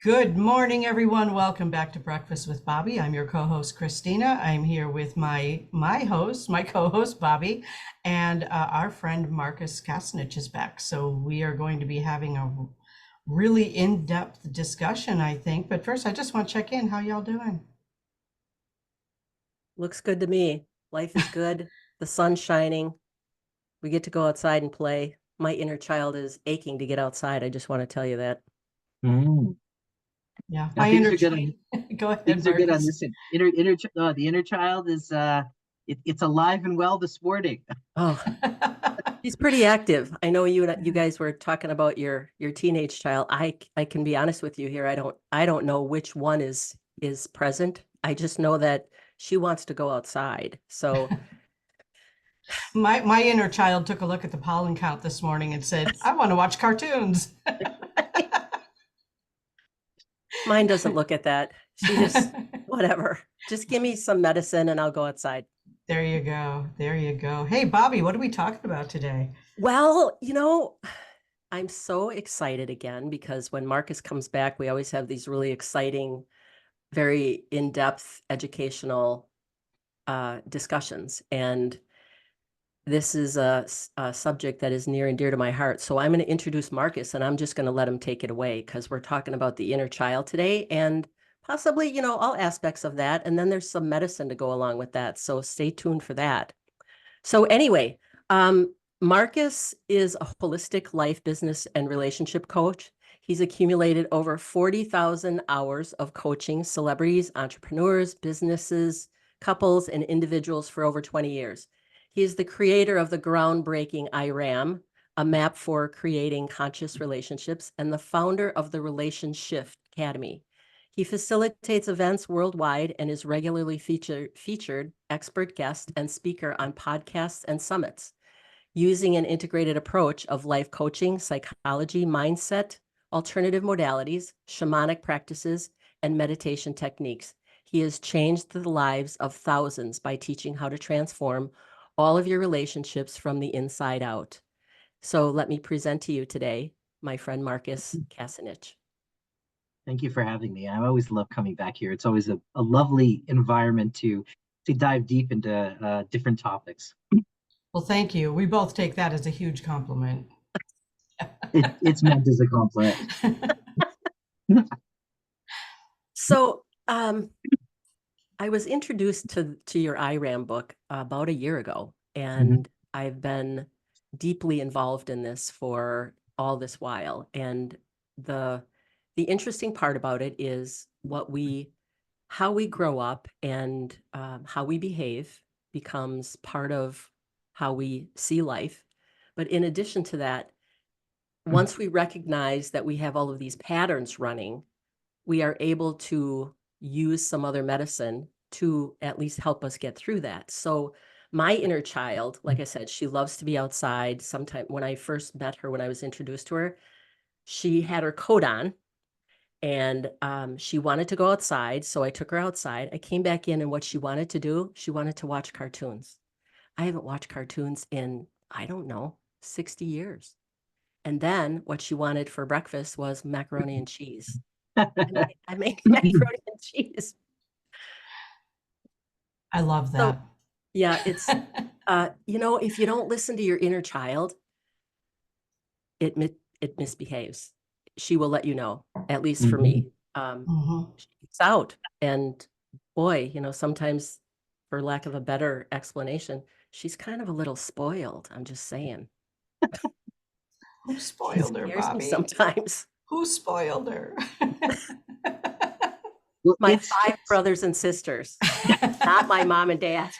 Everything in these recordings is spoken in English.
Good morning, everyone. Welcome back to Breakfast with Bobby. I'm your co-host, Christina. I'm here with my co-host, Bobby, and our friend Markus Kasunich is back. So we are going to be having a really in-depth discussion, I think. But first, I just want to check in. How y'all doing? Looks good to me. Life is good. The sun's shining. We get to go outside and play. My inner child is aching to get outside. I just want to tell you that. Mm. Yeah, Now my things inner. are good on Go ahead, things are good on Markus. this end. The inner child is it's alive and well this morning. Oh, he's pretty active. I know you guys were talking about your teenage child. I can be honest with you here. I don't know which one is present. I just know that she wants to go outside. So My inner child took a look at the pollen count this morning and said, "I want to watch cartoons." mine doesn't look at that. She just whatever. Just give me some medicine and I'll go outside. There you go. There you go. Hey, Bobby, what are we talking about today? Well, I'm so excited again because when Marcus comes back, we always have these really exciting, very in-depth educational discussions. And this is a subject that is near and dear to my heart. So I'm going to introduce Marcus and I'm just going to let him take it away because we're talking about the inner child today and possibly, all aspects of that. And then there's some medicine to go along with that. So stay tuned for that. So anyway, Marcus is a holistic life, business, and relationship coach. He's accumulated over 40,000 hours of coaching celebrities, entrepreneurs, businesses, couples, and individuals for over 20 years. He is the creator of the groundbreaking IRAM, a map for creating conscious relationships, and the founder of the Relationship Academy. He facilitates events worldwide and is regularly featured expert guest and speaker on podcasts and summits, using an integrated approach of life coaching, psychology, mindset, alternative modalities, shamanic practices, and meditation techniques. He has changed the lives of thousands by teaching how to transform all of your relationships from the inside out. So let me present to you today my friend Markus Kasunich. Thank you for having me. I always love coming back here. It's always a lovely environment to dive deep into different topics. Well, thank you. We both take that as a huge compliment. It's meant as a compliment. So I was introduced to your IRAM book about a year ago, and I've been deeply involved in this for all this while. And the interesting part about it is how we grow up and how we behave becomes part of how we see life. But in addition to that, once we recognize that we have all of these patterns running, we are able to use some other medicine to at least help us get through that. So my inner child, like I said, she loves to be outside. Sometime when I first met her, when I was introduced to her, she had her coat on and she wanted to go outside. So I took her outside. I came back in and what she wanted to do, she wanted to watch cartoons. I haven't watched cartoons in, I don't know, 60 years. And then what she wanted for breakfast was macaroni and cheese. I make macaroni and cheese. I love So that. yeah, it's if you don't listen to your inner child, it misbehaves. She will let you know, at least for me. She's out, and boy, sometimes, for lack of a better explanation, she's kind of a little spoiled. I'm just saying. Who She spoiled her, scares me Bobby? sometimes. Who spoiled her? Well, My 5 brothers and sisters, not my mom and dad.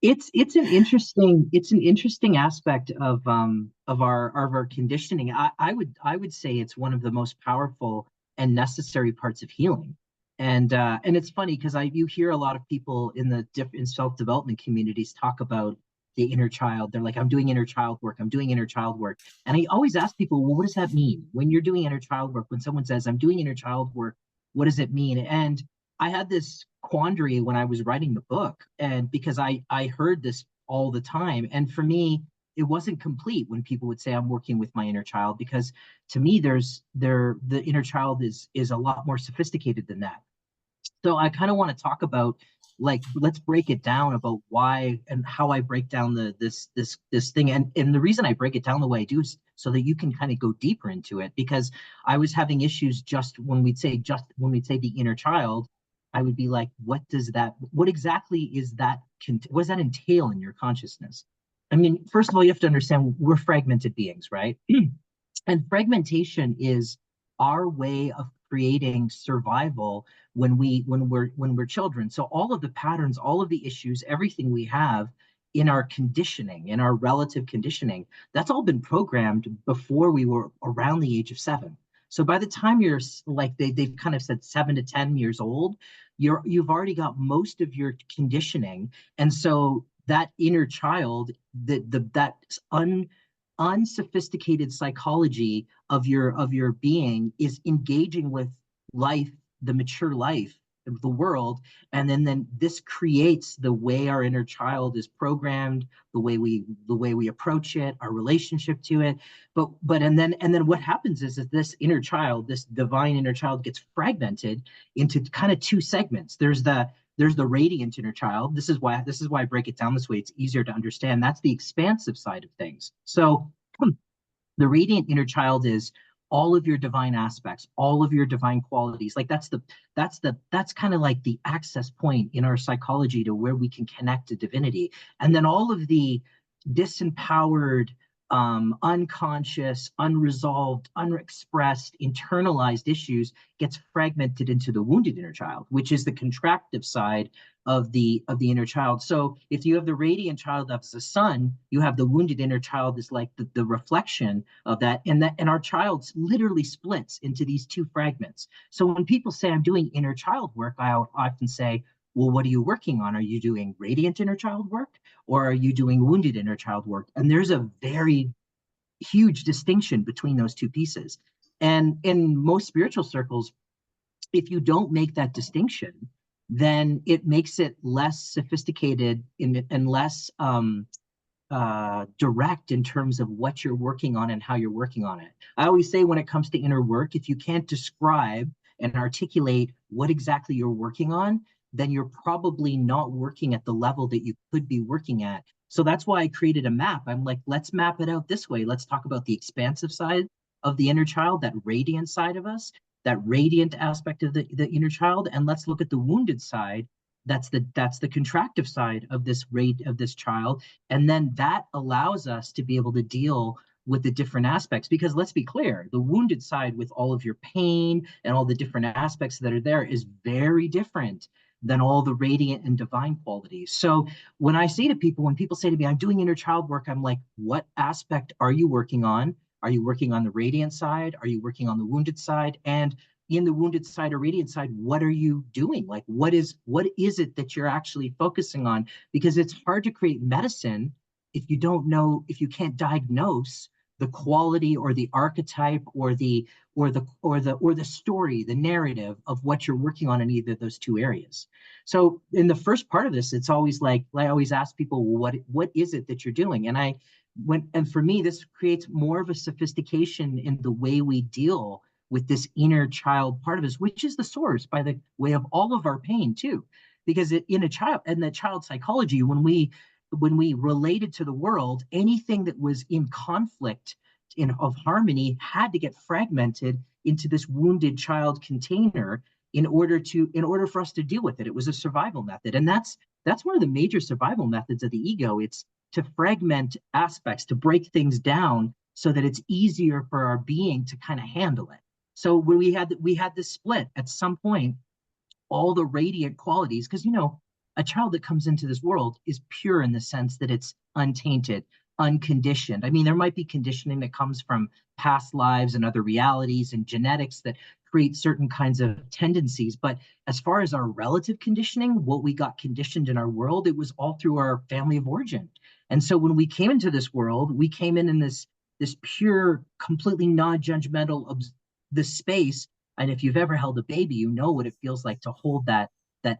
it's an interesting aspect of our conditioning. I would say it's one of the most powerful and necessary parts of healing. And it's funny because you hear a lot of people in the different self-development communities talk about the inner child. They're like, I'm doing inner child work, I'm doing inner child work. And I always ask people, well, what does that mean when you're doing inner child work? When someone says I'm doing inner child work, what does it mean? And I had this quandary when I was writing the book, and because I heard this all the time, and for me, it wasn't complete when people would say I'm working with my inner child, because to me the inner child is a lot more sophisticated than that. So I kind of want to talk about, like, let's break it down about why and how I break down this thing. And the reason I break it down the way I do is so that you can kind of go deeper into it, because I was having issues just when we'd say the inner child, I would be like, what exactly is that, what does that entail in your consciousness? I mean, first of all, you have to understand we're fragmented beings, right? And fragmentation is our way of creating survival when we're children. So all of the patterns, all of the issues, everything we have in our conditioning, in our relative conditioning, that's all been programmed before we were around the age of 7. So by the time you're like they've kind of said 7 to 10 years old, you've already got most of your conditioning. And so that inner child, that unsophisticated psychology of your being is engaging with life, the mature life of the world, and then this creates the way our inner child is programmed, the way we approach it, our relationship to it. But what happens is that this inner child, this divine inner child, gets fragmented into kind of two segments. There's the radiant inner child. This is why I break it down this way. It's easier to understand. That's the expansive side of things. So the radiant inner child is all of your divine aspects, all of your divine qualities. Like that's kind of like the access point in our psychology to where we can connect to divinity. And then all of the disempowered, unconscious, unresolved, unexpressed, internalized issues gets fragmented into the wounded inner child, which is the contractive side of the inner child. So if you have the radiant child that's the sun, you have the wounded inner child is like the reflection of that. And our child literally splits into these two fragments. So when people say I'm doing inner child work, I often say, well, what are you working on? Are you doing radiant inner child work, or are you doing wounded inner child work? And there's a very huge distinction between those two pieces. And in most spiritual circles, if you don't make that distinction, then it makes it less sophisticated and less direct in terms of what you're working on and how you're working on it. I always say when it comes to inner work, if you can't describe and articulate what exactly you're working on, then you're probably not working at the level that you could be working at. So that's why I created a map. I'm like, let's map it out this way. Let's talk about the expansive side of the inner child, that radiant side of us, that radiant aspect of the inner child, and let's look at the wounded side. That's the contractive side of this child, and then that allows us to be able to deal with the different aspects. Because let's be clear, the wounded side with all of your pain and all the different aspects that are there is very different than all the radiant and divine qualities. So when people say to me, I'm doing inner child work, I'm like, what aspect are you working on? Are you working on the radiant side? Are you working on the wounded side? And in the wounded side or radiant side, what are you doing? Like, what is it that you're actually focusing on? Because it's hard to create medicine if you don't know, if you can't diagnose the quality or the archetype or the story, the narrative of what you're working on in either of those two areas. So in the first part of this, it's always like, I always ask people, well, what is it that you're doing? And for me, this creates more of a sophistication in the way we deal with this inner child part of us, which is the source, by the way, of all of our pain too. Because in the child psychology, when we related to the world, anything that was in conflict of harmony had to get fragmented into this wounded child container in order for us to deal with it. It was a survival method. And that's one of the major survival methods of the ego. It's to fragment aspects, to break things down so that it's easier for our being to kind of handle it. So when we had this split at some point, all the radiant qualities, because a child that comes into this world is pure in the sense that it's untainted, unconditioned. I mean, there might be conditioning that comes from past lives and other realities and genetics that create certain kinds of tendencies. But as far as our relative conditioning, what we got conditioned in our world, it was all through our family of origin. And so when we came into this world, we came in this pure, completely non-judgmental, this space. And if you've ever held a baby, you know what it feels like to hold that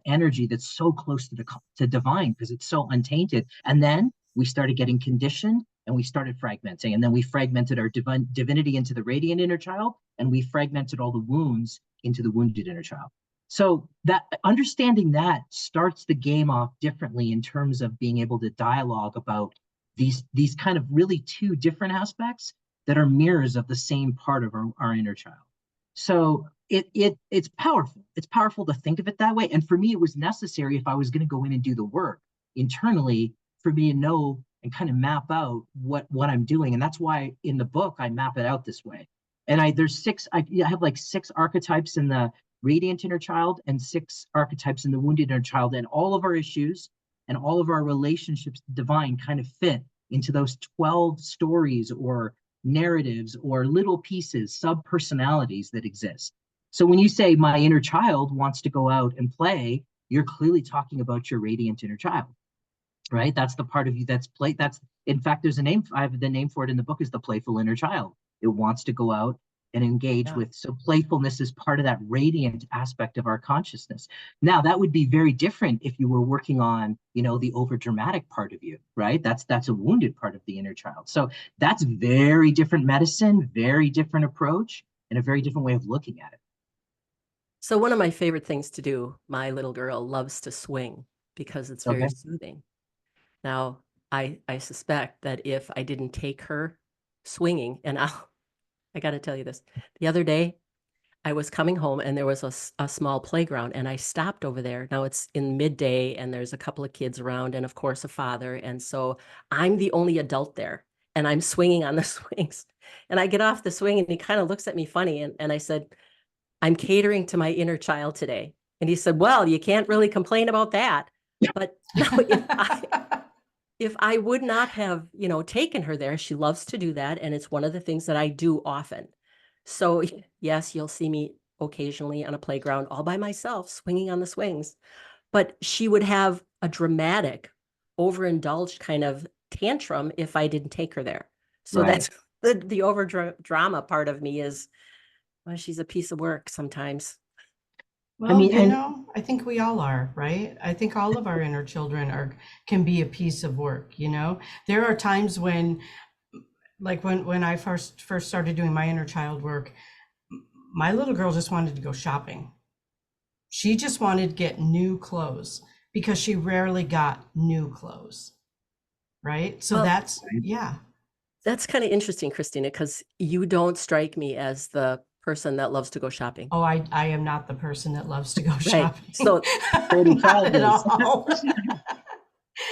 energy that's so close to divine, because it's so untainted. And then we started getting conditioned, and we started fragmenting. And then we fragmented our divinity into the radiant inner child, and we fragmented all the wounds into the wounded inner child. So that understanding that starts the game off differently in terms of being able to dialogue about these kind of really two different aspects that are mirrors of the same part of our inner child. So it's powerful. It's powerful to think of it that way. And for me, it was necessary if I was going to go in and do the work internally for me to know and kind of map out what I'm doing. And that's why in the book, I map it out this way. And I have like 6 archetypes in the radiant inner child and 6 archetypes in the wounded inner child. And all of our issues and all of our relationships to divine kind of fit into those 12 stories or narratives or little pieces, sub-personalities that exist. So when you say my inner child wants to go out and play, you're clearly talking about your radiant inner child, right? That's the part of you that's play. That's, in fact, there's a name, I have the name for it in the book, is the playful inner child. It wants to go out and engage with, so playfulness is part of that radiant aspect of our consciousness. Now, that would be very different if you were working on, the over dramatic part of you, right? That's a wounded part of the inner child. So that's very different medicine, very different approach, and a very different way of looking at it. So one of my favorite things to do, my little girl loves to swing because it's very soothing. Now, I suspect that if I didn't take her swinging, and I got to tell you this, the other day I was coming home and there was a small playground and I stopped over there. Now it's in midday and there's a couple of kids around and of course a father. And so I'm the only adult there and I'm swinging on the swings and I get off the swing and he kind of looks at me funny. And I said, I'm catering to my inner child today. And he said, well, you can't really complain about that. But no, if I would not have, taken her there, she loves to do that. And it's one of the things that I do often. So yes, you'll see me occasionally on a playground all by myself, swinging on the swings, but she would have a dramatic, overindulged kind of tantrum if I didn't take her there. So that's the over drama part of me is, well, she's a piece of work sometimes. Well, I think we all are, right? I think all of our inner children can be a piece of work, There are times when, like when I first started doing my inner child work, my little girl just wanted to go shopping. She just wanted to get new clothes because she rarely got new clothes, right? So that's kind of interesting, Christina, because you don't strike me as the person that loves to go shopping. Oh, I am not the person that loves to go shopping. So not at all.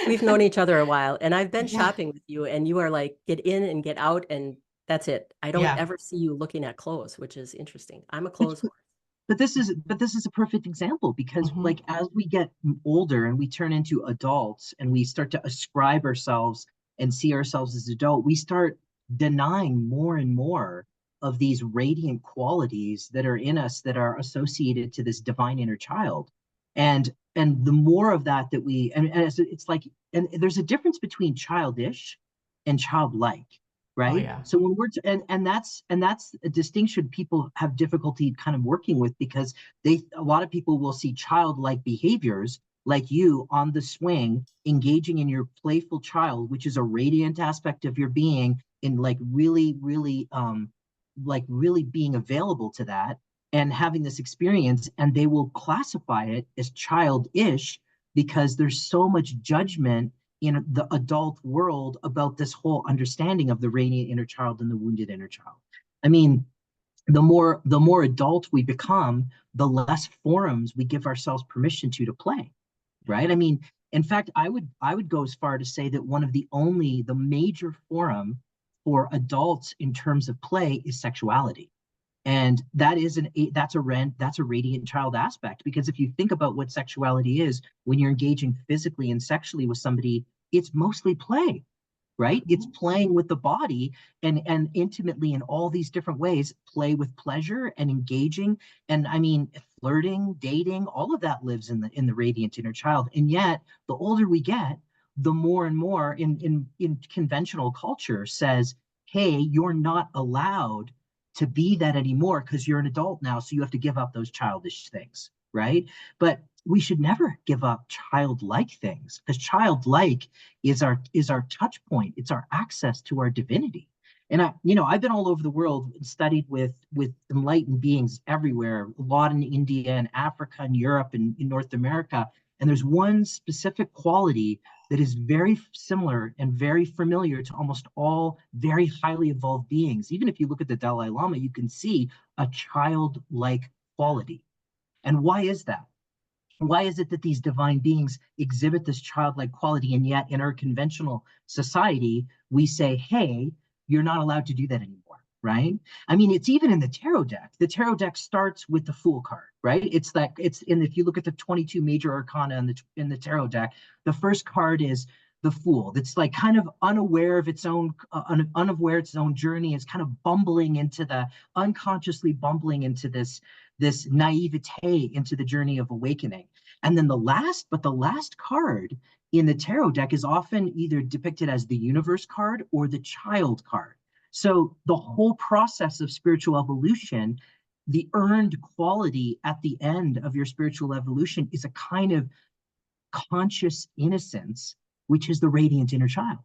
We've known each other a while and I've been shopping with you and you are like, get in and get out and that's it. I don't ever see you looking at clothes, which is interesting. I'm a clothes horse. But this is a perfect example because like as we get older and we turn into adults and we start to ascribe ourselves and see ourselves as adult, we start denying more and more of these radiant qualities that are in us that are associated to this divine inner child. And the more of that we, and it's like, and there's a difference between childish and childlike, right? Oh, yeah. So when we're, and that's a distinction people have difficulty kind of working with because a lot of people will see childlike behaviors like you on the swing, engaging in your playful child, which is a radiant aspect of your being in like really, really, like really being available to that and having this experience, and they will classify it as childish because there's so much judgment in the adult world about this whole understanding of the radiant inner child and the wounded inner child. I mean, the more adult we become, the less forums we give ourselves permission to play, right? I mean, in fact, I would go as far to say that one of the major forum for adults in terms of play is sexuality. And that is that's a radiant child aspect, because if you think about what sexuality is, when you're engaging physically and sexually with somebody, it's mostly play, right? It's playing with the body and intimately in all these different ways, play with pleasure and engaging. And I mean, flirting, dating, all of that lives in the radiant inner child. And yet the older we get, the more and more in conventional culture says, hey, you're not allowed to be that anymore because you're an adult now, so you have to give up those childish things, right? But we should never give up childlike things, because childlike is our touch point. It's our access to our divinity. And I've been all over the world and studied with enlightened beings everywhere, a lot in India and Africa and Europe and in North America. And there's one specific quality that is very similar and very familiar to almost all very highly evolved beings. Even if you look at the Dalai Lama, you can see a childlike quality. And why is that? Why is it that these divine beings exhibit this childlike quality, and yet in our conventional society, we say, hey, you're not allowed to do that anymore, right? I mean, it's even in the tarot deck. The tarot deck starts with the Fool card, right? If you look at the 22 major arcana in the tarot deck, the first card is the Fool. That's like kind of unaware of its own journey. It's kind of unconsciously bumbling into this naivete into the journey of awakening. And then the last card in the tarot deck is often either depicted as the universe card or the child card. So the whole process of spiritual evolution, the earned quality at the end of your spiritual evolution, is a kind of conscious innocence, which is the radiant inner child.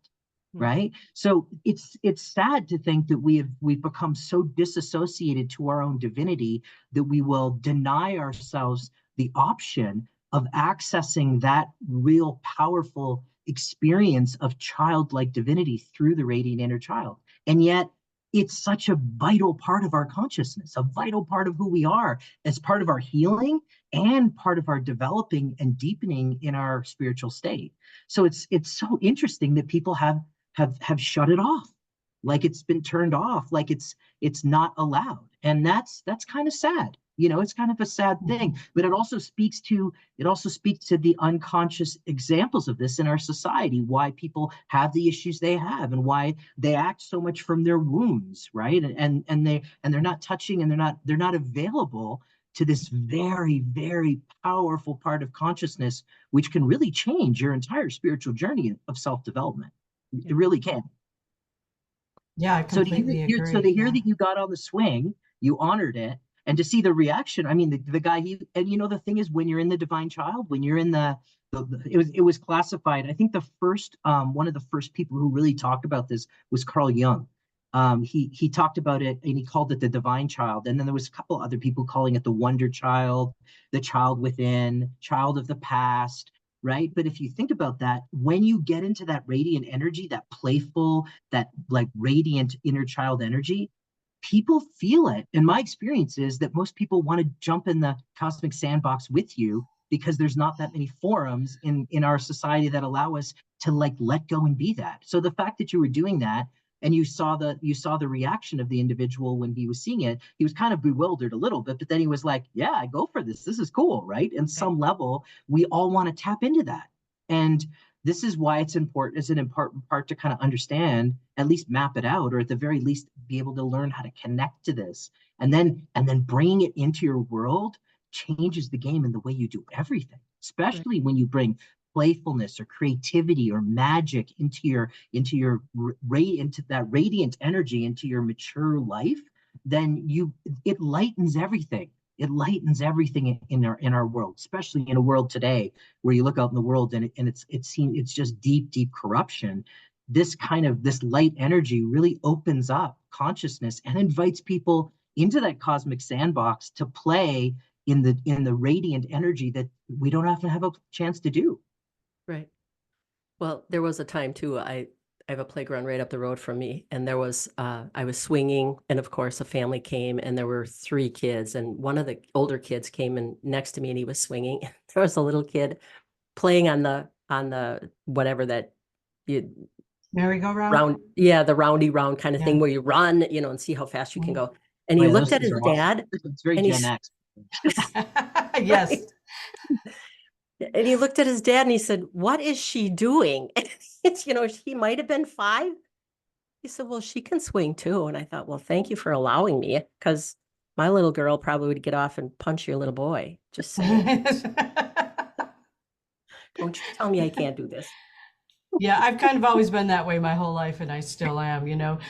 Right? So it's sad to think that we've become so disassociated to our own divinity that we will deny ourselves the option of accessing that real powerful experience of childlike divinity through the radiant inner child. And yet it's such a vital part of our consciousness, a vital part of who we are, as part of our healing and part of our developing and deepening in our spiritual state. So it's so interesting that people have shut it off, like it's been turned off, like it's not allowed. And that's kind of sad. It's kind of a sad thing, but it also speaks to the unconscious examples of this in our society, why people have the issues they have and why they act so much from their wounds, right? And they're not touching, and they're not available to this very, very powerful part of consciousness, which can really change your entire spiritual journey of self-development. It really can. Yeah, I completely agree. So to hear that you got on the swing, you honored it, and to see the reaction. I mean, the guy, the thing is, when you're in the divine child, when you're in it was classified. I think the first one of the first people who really talked about this was Carl Jung. He talked about it, and he called it the divine child. And then there was a couple other people calling it the wonder child, the child within, child of the past. Right? But if you think about that, when you get into that radiant energy, that playful, that like radiant inner child energy, people feel it. And my experience is that most people want to jump in the cosmic sandbox with you, because there's not that many forums in our society that allow us to like let go and be that. So the fact that you were doing that, and you saw the reaction of the individual when he was seeing it, he was kind of bewildered a little bit, but then he was like, yeah, I go for this. This is cool, right? And some level, we all want to tap into that. And this is why it's an important part to kind of understand, at least map it out, or at the very least be able to learn how to connect to this. And then bringing it into your world changes the game in the way you do everything, especially when you bring playfulness or creativity or magic into that radiant energy, into your mature life. Then it lightens everything. It lightens everything in our world, especially in a world today where you look out in the world and it's just deep corruption. This light energy really opens up consciousness and invites people into that cosmic sandbox to play in the radiant energy that we don't often have a chance to do. Right. Well, there was a time too, I have a playground right up the road from me, and there was, I was swinging, and of course a family came, and there were 3 kids, and one of the older kids came in next to me, and he was swinging. There was a little kid playing on the whatever that merry-go-round. The roundy round kind of thing, where you run, and see how fast you can go. And he looked at his dad. Awesome. It's very Gen X. Yes. And he looked at his dad and he said, "What is she doing?" It's, he might have been 5. He said, "Well, she can swing too." And I thought, well, thank you for allowing me, because my little girl probably would get off and punch your little boy. Just saying. Don't you tell me I can't do this. Yeah, I've kind of always been that way my whole life, and I still am.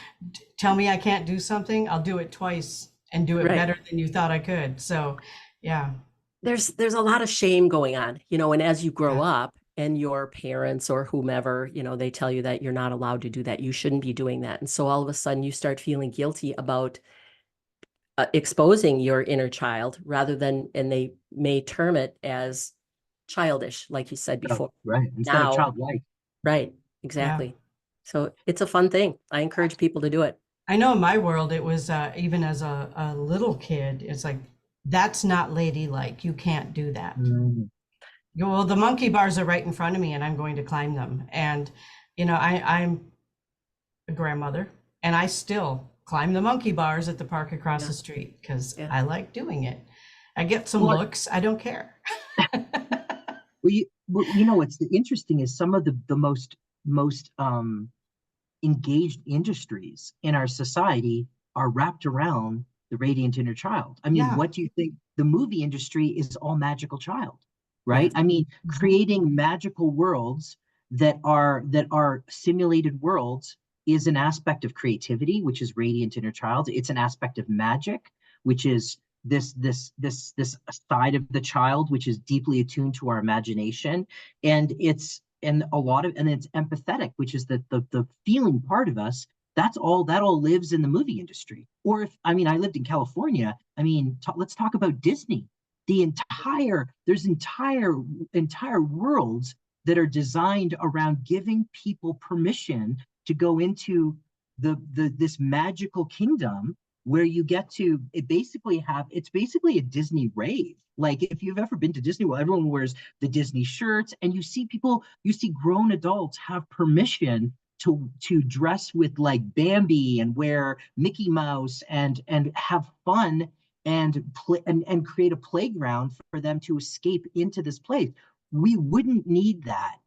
Tell me I can't do something, I'll do it twice and do it better than you thought I could. So, yeah. there's a lot of shame going on, and as you grow Yeah. up and your parents or whomever, they tell you that you're not allowed to do that. You shouldn't be doing that. And so all of a sudden you start feeling guilty about exposing your inner child rather than, and they may term it as childish, like you said Oh, before. right. Instead of Now, childlike. right, Yeah. exactly. So it's a fun thing. I encourage people to do it. I know in my world, it was even as a little kid, it's like, that's not ladylike. You can't do that. Mm. Well, the monkey bars are right in front of me and I'm going to climb them. And, I'm a grandmother and I still climb the monkey bars at the park across the street because Yeah. I like doing it. I get some Well, looks. I don't care. What's interesting is some of the most engaged industries in our society are wrapped around the radiant inner child. I mean, Yeah. what do you think? The movie industry is all magical child, right? Yes. I mean, Mhm. creating magical worlds that are simulated worlds is an aspect of creativity, which is radiant inner child. It's an aspect of magic, which is this side of the child which is deeply attuned to our imagination, and it's empathetic, which is the feeling part of us. That all lives in the movie industry. Or if I mean, I lived in California. I mean, let's talk about Disney. There's entire worlds that are designed around giving people permission to go into this magical kingdom where you get to it's basically a Disney rave. Like if you've ever been to Disney, well, everyone wears the Disney shirts, and you see grown adults have permission to dress with like Bambi and wear Mickey Mouse and have fun and play and create a playground for them to escape into this place. We wouldn't need that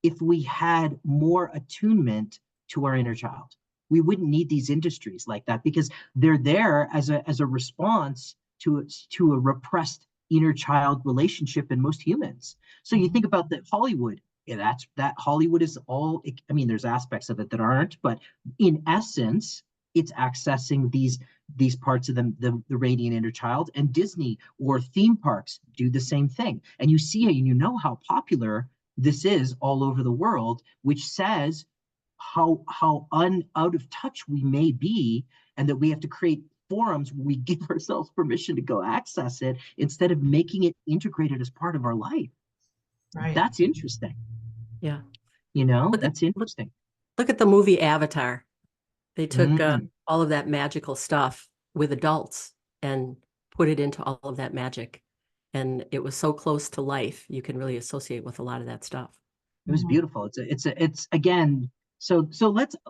if we had more attunement to our inner child. We wouldn't need these industries like that because they're there as a response to a repressed inner child relationship in most humans. So you think about that Hollywood. Yeah, that Hollywood is all. I mean, there's aspects of it that aren't, but in essence, it's accessing these parts of the radiant inner child. And Disney or theme parks do the same thing. And you see it, and you know how popular this is all over the world, which says how out of touch we may be, and that we have to create forums where we give ourselves permission to go access it instead of making it integrated as part of our life. Right. That's interesting. Yeah. That's interesting. Look at the movie Avatar. They took Mm. all of that magical stuff with adults and put it into all of that magic. And it was so close to life. You can really associate with a lot of that stuff. It was beautiful. It's again. So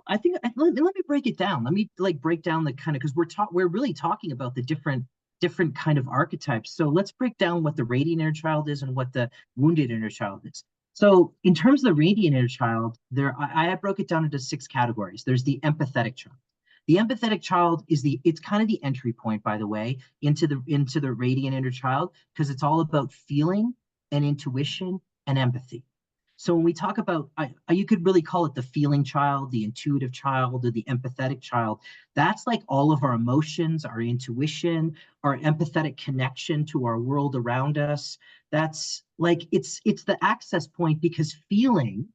I think let me break it down. Let me like break down the kind of, because we're really talking about the different kind of archetypes. So let's break down what the radiant inner child is and what the wounded inner child is. So in terms of the radiant inner child, I broke it down into 6 categories. There's the empathetic child. The empathetic child it's kind of the entry point, by the way, into the radiant inner child, because it's all about feeling and intuition and empathy. So when we talk about, you could really call it the feeling child, the intuitive child, or the empathetic child. That's like all of our emotions, our intuition, our empathetic connection to our world around us. That's like, it's the access point, because feeling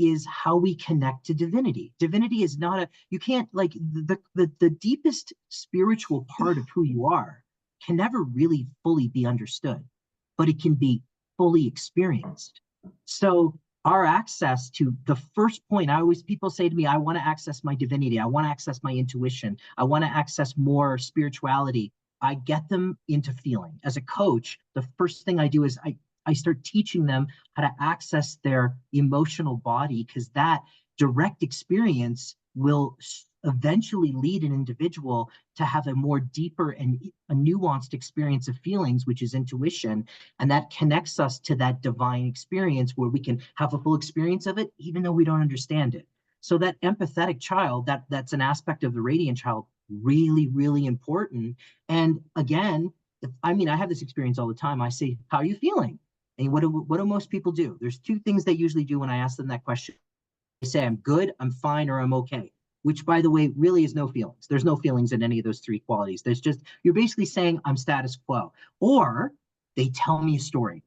is how we connect to divinity. Divinity is not you can't, like, the deepest spiritual part of who you are can never really fully be understood, but it can be fully experienced. So our access to the first point, people say to me, I want to access my divinity. I want to access my intuition. I want to access more spirituality. I get them into feeling. As a coach, the first thing I do is I start teaching them how to access their emotional body, because that direct experience will eventually lead an individual to have a more deeper and a nuanced experience of feelings, which is intuition. And that connects us to that divine experience where we can have a full experience of it, even though we don't understand it. So that empathetic child, that's an aspect of the radiant child, really, really important. And again, I have this experience all the time. I say, how are you feeling? And what do most people do? There's 2 things they usually do when I ask them that question. They say, I'm good, I'm fine, or I'm okay. Which, by the way, really is no feelings. There's no feelings in any of those 3 qualities. You're basically saying, I'm status quo. Or They tell me a story.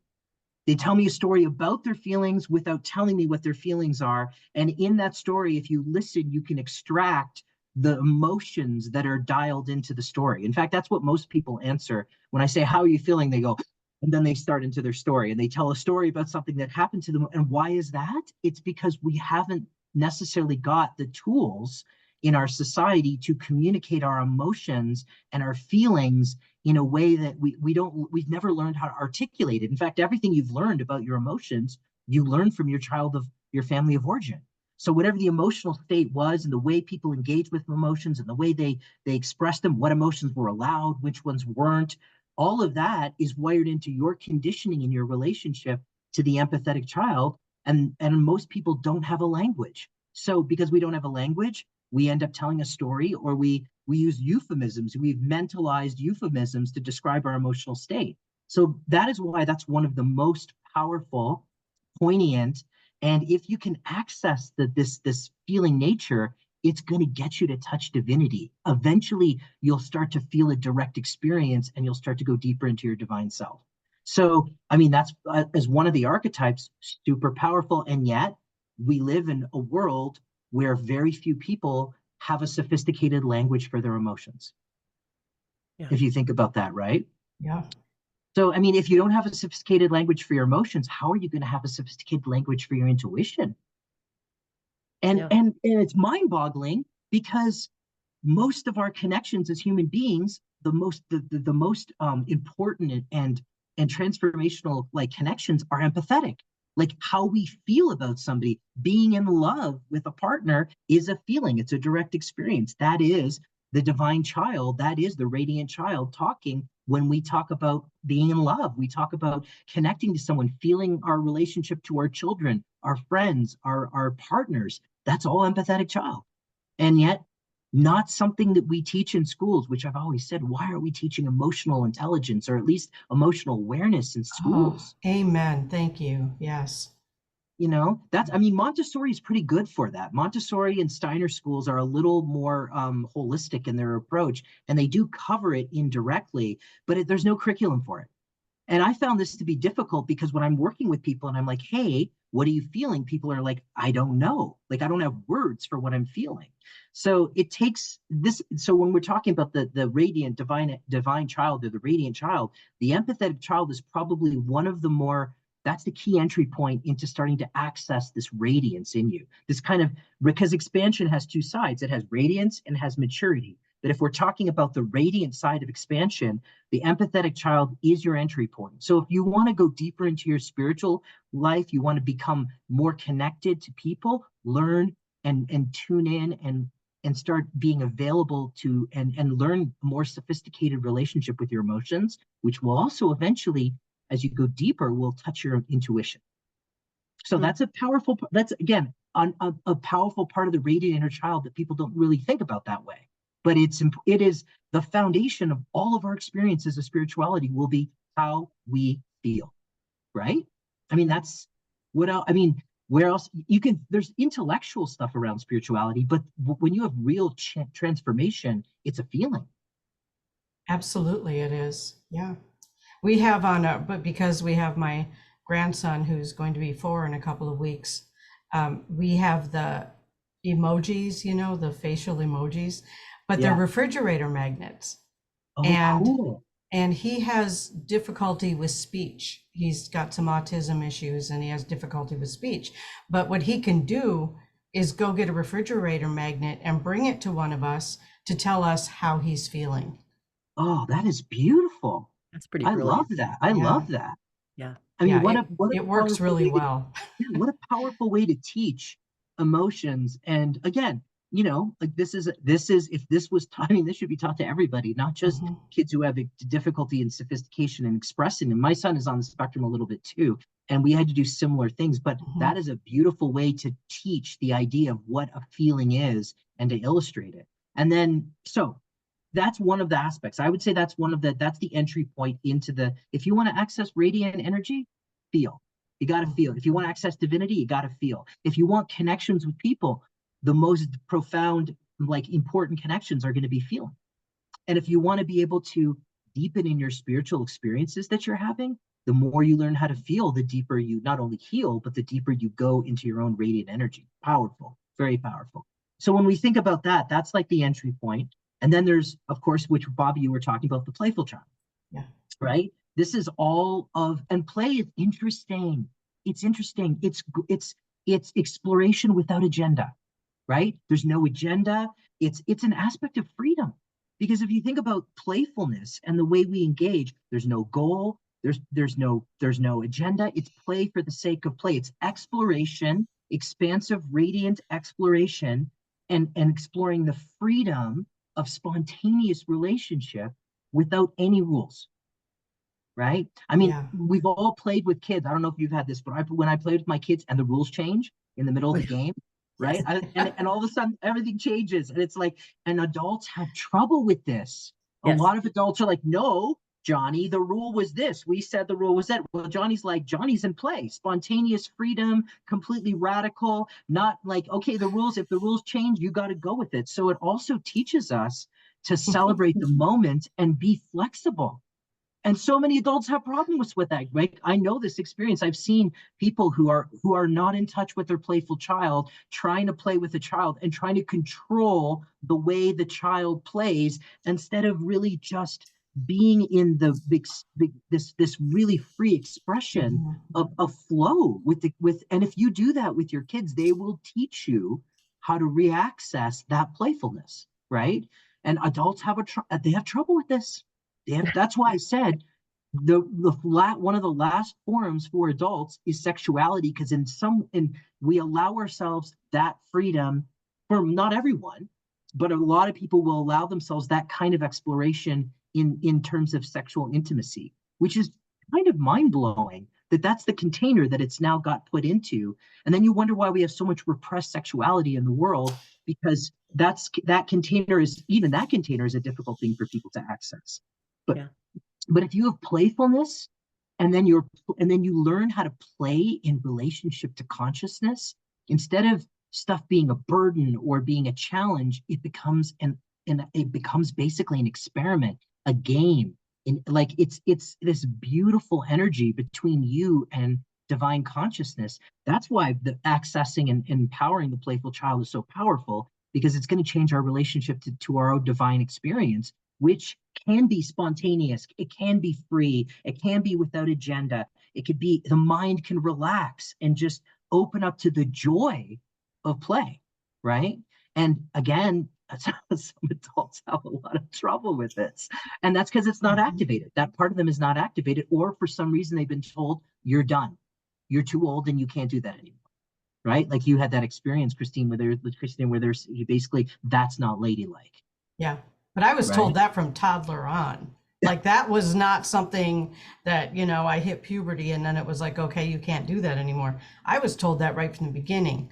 They tell me a story about their feelings without telling me what their feelings are. And in that story, if you listen, you can extract the emotions that are dialed into the story. In fact, that's what most people answer. When I say, how are you feeling? They go, and then they start into their story and they tell a story about something that happened to them. And why is that? It's because we haven't necessarily got the tools in our society to communicate our emotions and our feelings in a way that we've never learned how to articulate it. In fact, everything you've learned about your emotions, you learned from your family of origin. So whatever the emotional state was and the way people engage with emotions and the way they expressed them, what emotions were allowed, which ones weren't, all of that is wired into your conditioning in your relationship to the empathetic child. And most people don't have a language. So because we don't have a language, we end up telling a story, or we use euphemisms. We've mentalized euphemisms to describe our emotional state. So that is why that's one of the most powerful, poignant, and if you can access this feeling nature, it's going to get you to touch divinity. Eventually, you'll start to feel a direct experience, and you'll start to go deeper into your divine self. So, I mean, that's as one of the archetypes, super powerful, and yet we live in a world where very few people have a sophisticated language for their emotions. Yeah. If you think about that, right? Yeah. So, I mean, if you don't have a sophisticated language for your emotions, how are you going to have a sophisticated language for your intuition? And Yeah. and it's mind-boggling, because most of our connections as human beings, the most important and transformational like connections are empathetic. Like how we feel about somebody. Being in love with a partner is a feeling. It's a direct experience. That is the divine child. That is the radiant child talking. When we talk about being in love, we talk about connecting to someone, feeling our relationship to our children, our friends, our partners. That's all empathetic child. And yet, not something that we teach in schools, which I've always said, why are we teaching emotional intelligence, or at least emotional awareness in Oh, schools? amen. Thank you. Yes. You know, I mean, Montessori is pretty good for that. Montessori and Steiner schools are a little more holistic in their approach, and they do cover it indirectly, but there's no curriculum for it. And I found this to be difficult, because when I'm working with people and I'm like, hey, what are you feeling? People are like, I don't know. Like, I don't have words for what I'm feeling. So it takes this. So when we're talking about the radiant divine child, or the radiant child, the empathetic child is probably one of the more, that's the key entry point into starting to access this radiance in you. This kind of, because expansion has two sides. It has radiance and has maturity. But if we're talking about the radiant side of expansion, the empathetic child is your entry point. So if you want to go deeper into your spiritual life, you want to become more connected to people, learn and tune in and start being available to and learn a more sophisticated relationship with your emotions, which will also eventually, as you go deeper, will touch your intuition. So that's a powerful, that's again, a powerful part of the radiant inner child that people don't really think about that way. But it is the foundation of all of our experiences of spirituality will be how we feel, right? I mean, that's what else, I mean, where else you can, there's intellectual stuff around spirituality, but when you have real transformation, it's a feeling. Absolutely, it is. Yeah. We have but because we have my grandson who's going to be 4 in a couple of weeks, we have the emojis, the facial emojis, but they're refrigerator magnets. Oh, and cool. and he has difficulty with speech. He's got some autism issues and he has difficulty with speech. But what he can do is go get a refrigerator magnet and bring it to one of us to tell us how he's feeling. Oh, that is beautiful. That's pretty I love brilliant. that. I Yeah. love that. Yeah. I mean, Yeah, what a it works powerful really way to, well. yeah, what a powerful way to teach emotions. And again, like this is if this was taught, I mean, this should be taught to everybody, not just Mhm. kids who have difficulty in sophistication and expressing. And my son is on the spectrum a little bit too, and we had to do similar things. But that is a beautiful way to teach the idea of what a feeling is and to illustrate it. And then so that's one of the aspects. I would say that's that's the entry point into if you want to access radiant energy, feel. You got to feel. If you want to access divinity, you got to feel. If you want connections with people, the most profound, like important connections are going to be feeling. And if you want to be able to deepen in your spiritual experiences that you're having, the more you learn how to feel, the deeper you not only heal, but the deeper you go into your own radiant energy. Powerful, very powerful. So when we think about that, that's like the entry point. And then there's, of course, which Bobby, you were talking about, the playful child. Yeah. Right? This is all of, and play is interesting. It's interesting. It's exploration without agenda, right? There's no agenda. It's an aspect of freedom. Because if you think about playfulness and the way we engage, there's no goal, there's no agenda. It's play for the sake of play. It's exploration, expansive, radiant exploration, and exploring the freedom of spontaneous relationship without any rules. Right? I mean, Yeah. we've all played with kids. I don't know if you've had this, but when I played with my kids and the rules change in the middle of the game, right? And all of a sudden everything changes. And it's like, and adults have trouble with this. A Yes. lot of adults are like, no, Johnny, the rule was this. We said the rule was that. Well, Johnny's like, Johnny's in play. Spontaneous freedom, completely radical, not like, okay, if the rules change, you got to go with it. So it also teaches us to celebrate the moment and be flexible. And so many adults have problems with that, right? I know this experience. I've seen people who are not in touch with their playful child, trying to play with a child and trying to control the way the child plays instead of really just being in this really free expression of flow and if you do that with your kids, they will teach you how to reaccess that playfulness, right? And adults they have trouble with this. That's why I said one of the last forums for adults is sexuality, because we allow ourselves that freedom. For not everyone, but a lot of people will allow themselves that kind of exploration in terms of sexual intimacy, which is kind of mind-blowing that's the container that it's now got put into. And then you wonder why we have so much repressed sexuality in the world, because that container is a difficult thing for people to access. But if you have playfulness, and then you learn how to play in relationship to consciousness, instead of stuff being a burden or being a challenge, it becomes basically an experiment, a game. It's this beautiful energy between you and divine consciousness. That's why the accessing and empowering the playful child is so powerful, because it's going to change our relationship to our own divine experience, which can be spontaneous, it can be free, it can be without agenda. It could be, the mind can relax and just open up to the joy of play, right? And again, some adults have a lot of trouble with this. And that's because it's not activated. That part of them is not activated, or for some reason they've been told, you're done. You're too old and you can't do that anymore. Right? Like you had that experience, Christine, where there's basically, that's not ladylike. Yeah. But I was told that from toddler on. Like that was not something that, I hit puberty and then it was like, okay, you can't do that anymore. I was told that right from the beginning.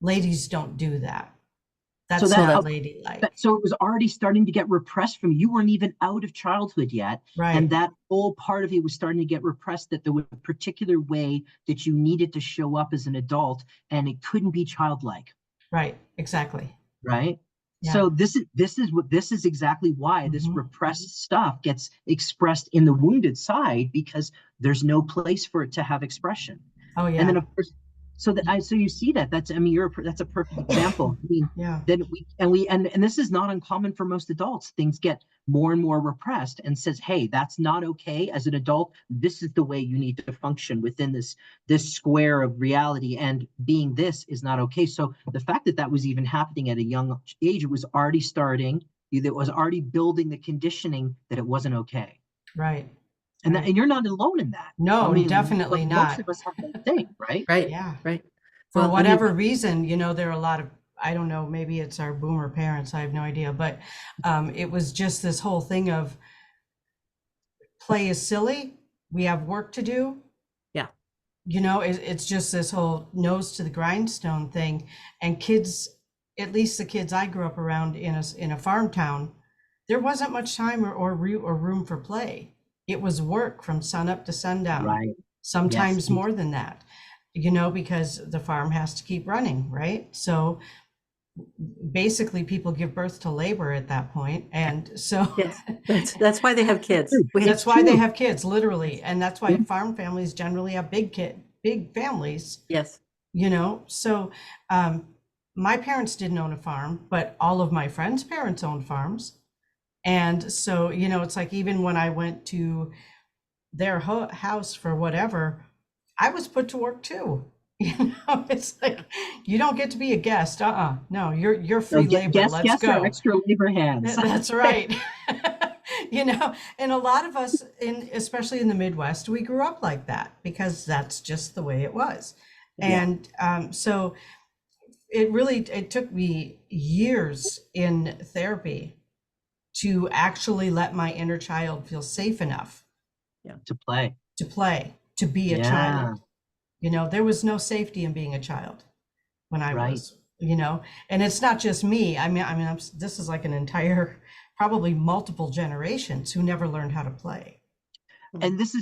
Ladies don't do that. That's not ladylike. So it was already starting to get repressed from you. Weren't even out of childhood yet. Right. And that whole part of it was starting to get repressed, that there was a particular way that you needed to show up as an adult, and it couldn't be childlike. Right. Exactly. Right. Yeah. So this is exactly why this repressed stuff gets expressed in the wounded side, because there's no place for it to have expression. Oh yeah. And then of course, so you see that's a perfect example. I mean, yeah. Then and this is not uncommon for most adults. Things get more and more repressed and says, hey, that's not okay. As an adult, this is the way you need to function within this square of reality, and being this is not okay. So the fact that was even happening at a young age, it was already building the conditioning that it wasn't okay. Right. And and you're not alone in that. No, definitely not. Most of us have that thing, right? Right. Yeah. Right. For whatever reason, there are a lot of, I don't know, maybe it's our boomer parents, I have no idea, but it was just this whole thing of play is silly. We have work to do. Yeah. It's just this whole nose to the grindstone thing. And kids, at least the kids I grew up around in a farm town, there wasn't much time or room for play. It was work from sun up to sundown. Right. Sometimes more than that, because the farm has to keep running, right? So basically people give birth to labor at that point. And so Yes, that's why they have kids. that's why they have kids, literally. And that's why farm families generally have big families, Yes. you know. So my parents didn't own a farm, but all of my friends' parents owned farms. And so, you know, it's like even when I went to their house for whatever, I was put to work too. You know, it's like you don't get to be a guest. No, you're So free labor. Let's guests are go. extra labor hands. That's right. You know, and a lot of us especially in the Midwest, we grew up like that because that's just the way it was. Yeah. And so it took me years in therapy to actually let my inner child feel safe enough To play, to be a yeah, child. You know, there was no safety in being a child when I right. was, you know, and it's not just me. This is like an entire, probably multiple generations who never learned how to play. And this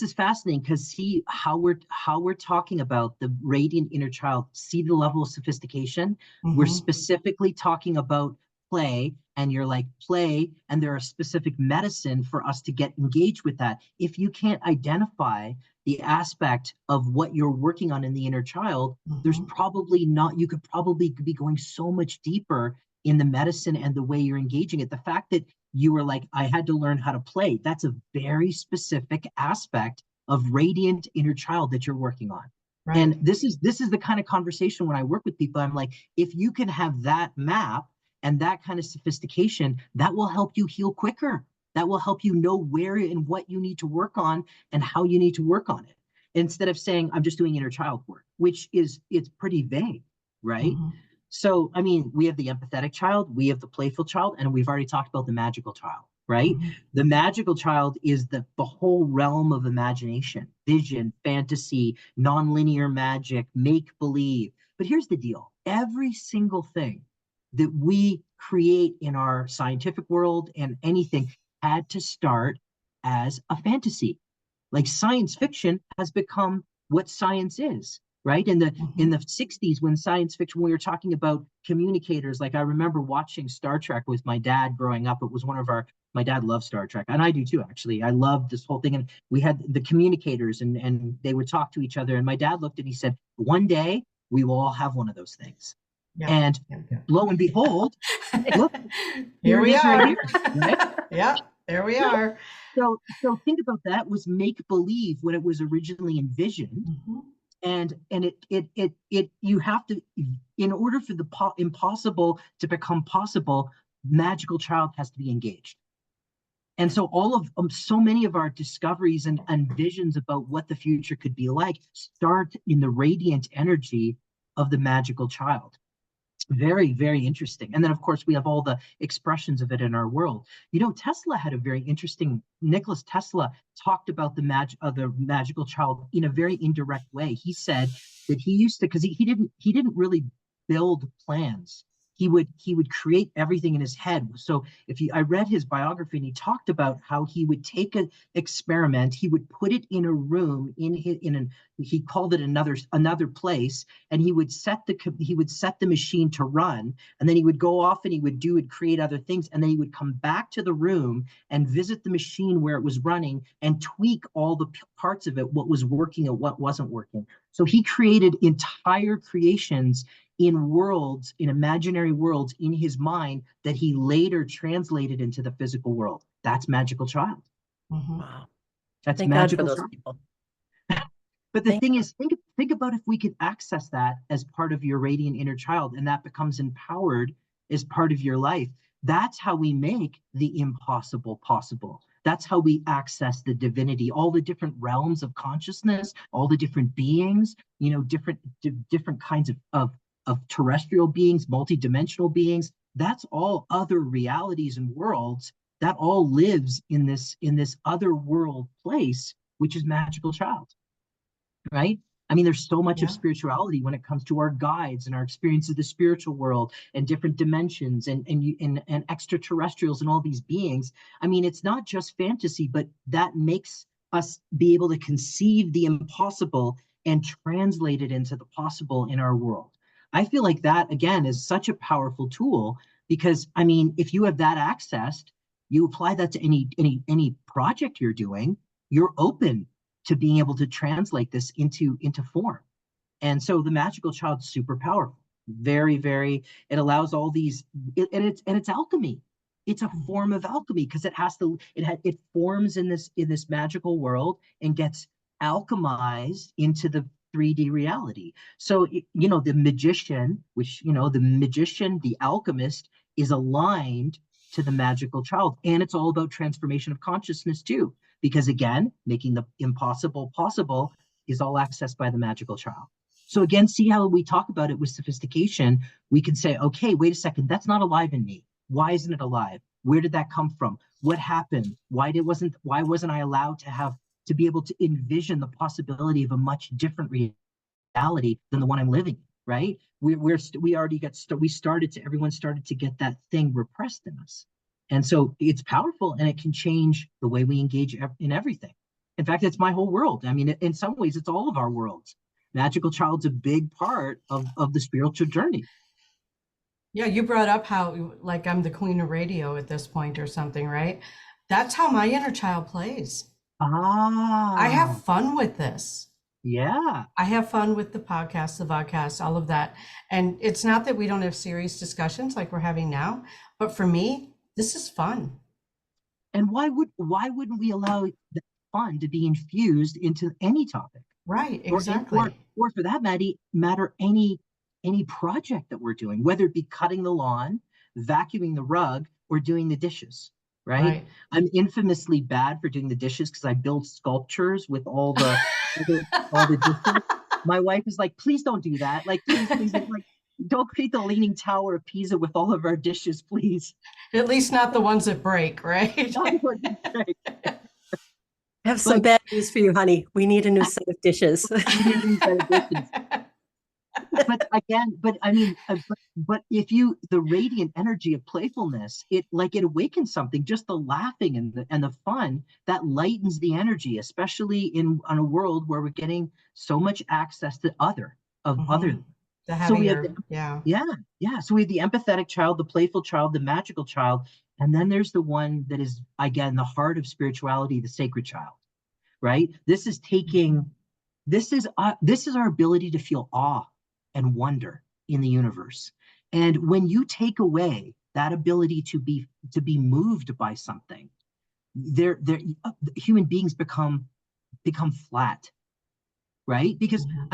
is fascinating because see how we're talking about the radiant inner child. See the level of sophistication. We're specifically talking about play, and you're like play, and there are specific medicine for us to get engaged with that. If you can't identify the aspect of what you're working on in the inner child, there's probably not. You could probably be going so much deeper in the medicine and the way you're engaging it. The fact that you were like, I had to learn how to play. That's a very specific aspect of radiant inner child that you're working on. Right. And this is the kind of conversation when I work with people, I'm like, if you can have that map and that kind of sophistication, that will help you heal quicker. That will help you know where and what you need to work on and how you need to work on it. Instead of saying, I'm just doing inner child work, which it's pretty vague, right? So, I mean, we have the empathetic child, we have the playful child, and we've already talked about the magical child, right? The magical child is the whole realm of imagination, vision, fantasy, nonlinear magic, make believe. But here's the deal. Every single thing that we create in our scientific world and anything had to start as a fantasy. Like science fiction has become what science is, right? In the 60s, when science fiction, we were talking about communicators, like I remember watching Star Trek with my dad growing up. It was my dad loved Star Trek, and I do too, actually. I loved this whole thing. And we had the communicators, and they would talk to each other. And my dad looked and he said, one day we will all have one of those things. And lo and behold, look, here we are. Right here, right? Yeah, there we are. So think about that was make believe when it was originally envisioned. And it you have to, in order for the impossible to become possible, magical child has to be engaged. And so so many of our discoveries and visions about what the future could be like start in the radiant energy of the magical child. Very, very interesting. And then, of course, we have all the expressions of it in our world. You know, Tesla had a very interesting, Nicholas Tesla talked about the magical child in a very indirect way. He said that he used to, because he didn't really build plans. He would create everything in his head. So I read his biography, and he talked about how he would take an experiment, he would put it in a room he called it another place, and he would set the machine to run, and then he would go off and he would create other things, and then he would come back to the room and visit the machine where it was running and tweak all the parts of it, what was working and what wasn't working. So he created entire creations in imaginary worlds in his mind that he later translated into the physical world. That's magical child. Wow. That's Thank magical God for those child. people. But the thing is, think about if we could access that as part of your radiant inner child, and that becomes empowered as part of your life. That's how we make the impossible possible. That's how we access the divinity, all the different realms of consciousness, all the different beings, you know, different kinds of terrestrial beings, multidimensional beings. That's all other realities and worlds. That all lives in this other world place, which is magical child. Right? I mean, there's so much of spirituality when it comes to our guides and our experience of the spiritual world and different dimensions and extraterrestrials and all these beings. I mean, it's not just fantasy, but that makes us be able to conceive the impossible and translate it into the possible in our world. I feel like that again is such a powerful tool because I mean, if you have that accessed, you apply that to any project you're doing, you're open to being able to translate this into form. And so the magical child's super powerful, very, very, it allows all these, and it's alchemy. It's a form of alchemy because it forms in this magical world and gets alchemized into the 3D reality. So, the magician, the alchemist is aligned to the magical child. And it's all about transformation of consciousness too. Because again, making the impossible possible is all accessed by the magical child. So again, see how we talk about it with sophistication. We can say, okay, wait a second, that's not alive in me. Why isn't it alive? Where did that come from? What happened? Why wasn't I allowed to be able to envision the possibility of a much different reality than the one I'm living in, right? Everyone started to get that thing repressed in us. And so it's powerful and it can change the way we engage in everything. In fact, it's my whole world. I mean, in some ways, it's all of our worlds. Magical child's a big part of the spiritual journey. Yeah, you brought up how like I'm the queen of radio at this point or something, right? That's how my inner child plays. I have Ah, fun with this. yeah. I have fun with the podcast, the vodcast, all of that. And it's not that we don't have serious discussions like we're having now, but for me, this is fun. And why wouldn't we allow the fun to be infused into any topic? Right, or exactly. or for that matter, any project that we're doing, whether it be cutting the lawn, vacuuming the rug, or doing the dishes, right? Right. I'm infamously bad for doing the dishes because I build sculptures with all the dishes. My wife is like, please don't do that. Like, please, like, don't create the leaning tower of Pisa with all of our dishes, please. At least not the ones that break, right? Not what you say. I have some But bad news for you, honey. We need a new set of dishes. we need these dishes. But again, but I mean, but if the radiant energy of playfulness, it awakens something. Just the laughing and the fun that lightens the energy, especially on a world where we're getting so much access to other. Mhm. The So we have heavier, yeah. yeah. So we have the empathetic child, the playful child, the magical child, and then there's the one that is again the heart of spirituality, the sacred child. Right? This is our ability to feel awe and wonder in the universe. And when you take away that ability to be moved by something, human beings become flat, right? Because Mhm.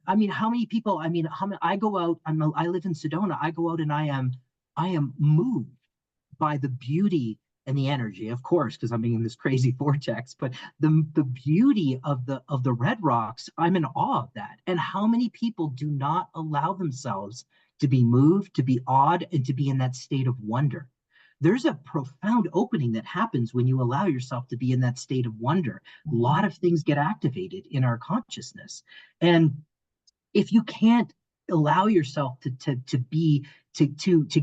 I mean, how many people? I mean, I go out. I live in Sedona. I go out and I am moved by the beauty and the energy, of course, because I'm in this crazy vortex, but the beauty of the red rocks, I'm in awe of that. And how many people do not allow themselves to be moved, to be awed, and to be in that state of wonder? There's a profound opening that happens when you allow yourself to be in that state of wonder. A lot Mhm. of things get activated in our consciousness. And if you can't allow yourself to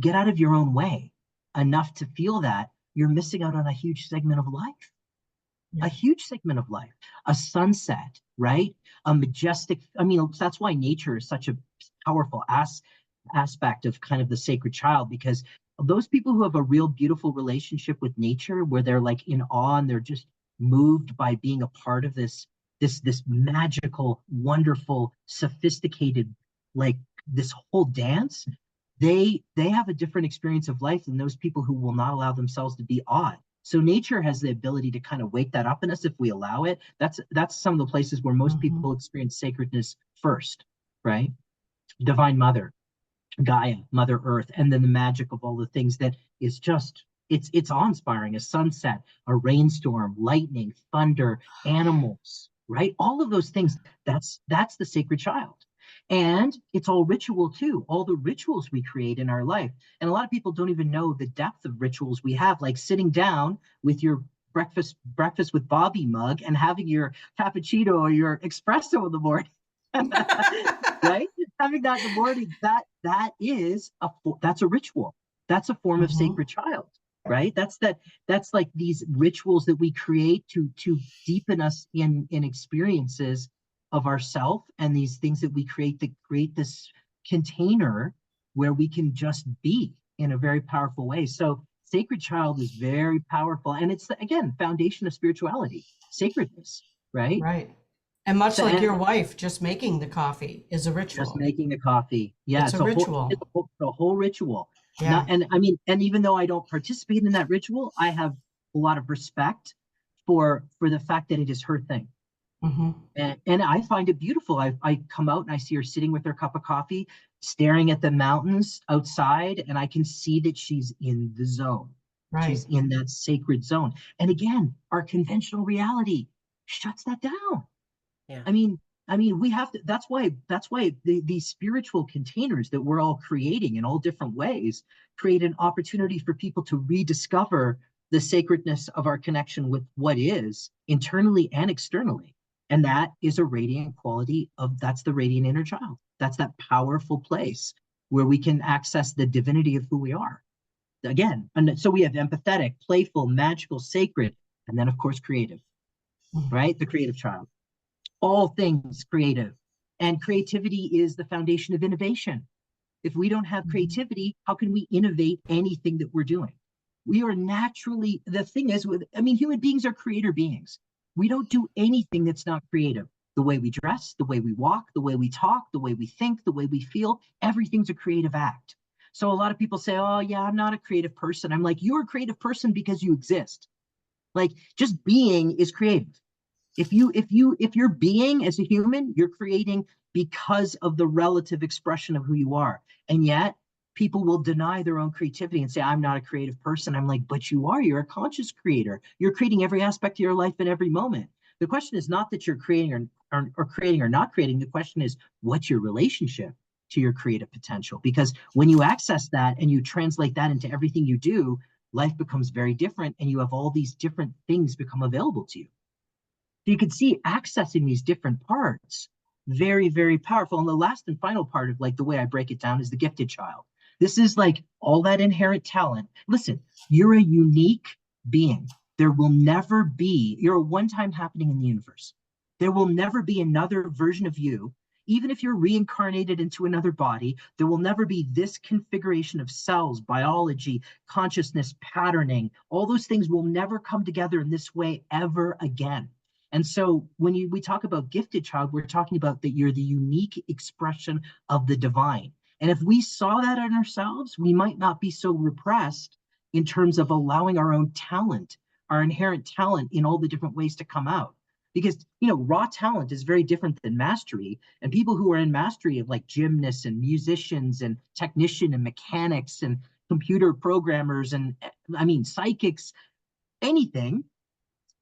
get out of your own way enough to feel that, you're missing out on a huge segment of life. A Yeah. huge segment of life. A sunset, right? A majestic, I mean, that's why nature is such a powerful aspect of kind of the sacred child, because those people who have a real beautiful relationship with nature, where they're like in awe and they're just moved by being a part of this magical, wonderful, sophisticated, like this whole dance, they have a different experience of life than those people who will not allow themselves to be awed. So nature has the ability to kind of wake that up in us if we allow it. That's some of the places where most Mhm. people experience sacredness first, right? Divine Mother, Gaia, Mother Earth, and then the magic of all the things that is just it's awe-inspiring. A sunset, a rainstorm, lightning, thunder, animals, right? All of those things. That's the sacred child. And it's all ritual too. All the rituals we create in our life. And a lot of people don't even know the depth of rituals we have, like sitting down with your breakfast with Bobby mug and having your cappuccino or your espresso in the morning. Right? Having that in the morning, that's a ritual. That's a form of Mhm. sacred child, right? That's like these rituals that we create to deepen us in experiences of ourself, and these things that we create that create this container where we can just be in a very powerful way. So sacred child is very powerful. And it's, again, foundation of spirituality, sacredness, right? Right. And much So, like and your wife, just making the coffee is a just ritual. making the coffee. Yeah, It's a it's a whole, ritual. a whole ritual. Yeah. Not, and I mean, and even though I don't participate in that ritual, I have a lot of respect for the fact that it is her thing. Mm-hmm. And I find it beautiful. I come out and I see her sitting with her cup of coffee, staring at the mountains outside, and I can see that she's in the zone. Right. She's in that sacred zone. And again, our conventional reality shuts that down. Yeah. I mean, we have to, that's why these spiritual containers that we're all creating in all different ways create an opportunity for people to rediscover the sacredness of our connection with what is internally and externally. And that is a radiant quality of, that's the radiant inner child. That's that powerful place where we can access the divinity of who we are. Again, and so we have empathetic, playful, magical, sacred, and then of course creative, right? The creative child. All things creative. And creativity is the foundation of innovation. If we don't have creativity, how can we innovate anything that we're doing? We are naturally, the thing is, human beings are creator beings. We don't do anything that's not creative. The way we dress, the way we walk, the way we talk, the way we think, the way we feel, everything's a creative act. So a lot of people say, oh yeah, I'm not a creative person. I'm like, you're a creative person because you exist. Like, just being is creative. If you're being as a human, you're creating because of the relative expression of who you are. And yet people will deny their own creativity and say, I'm not a creative person. I'm like, but you are. You're a conscious creator. You're creating every aspect of your life in every moment. The question is not that you're creating or creating or not creating. The question is, what's your relationship to your creative potential? Because when you access that and you translate that into everything you do, life becomes very different, and you have all these different things become available to you. So you can see accessing these different parts, very, very powerful. And the last and final part of, like, the way I break it down is the gifted child. This is like all that inherent talent. Listen, you're a unique being. There will never be, you're a one-time happening in the universe. There will never be another version of you. Even if you're reincarnated into another body, there will never be this configuration of cells, biology, consciousness, patterning. All those things will never come together in this way ever again. And so when we talk about gifted child, we're talking about that you're the unique expression of the divine. And if we saw that in ourselves, we might not be so repressed in terms of allowing our own talent, our inherent talent, in all the different ways to come out. Because, raw talent is very different than mastery. And people who are in mastery of, like, gymnasts and musicians and technician and mechanics and computer programmers and, psychics, anything,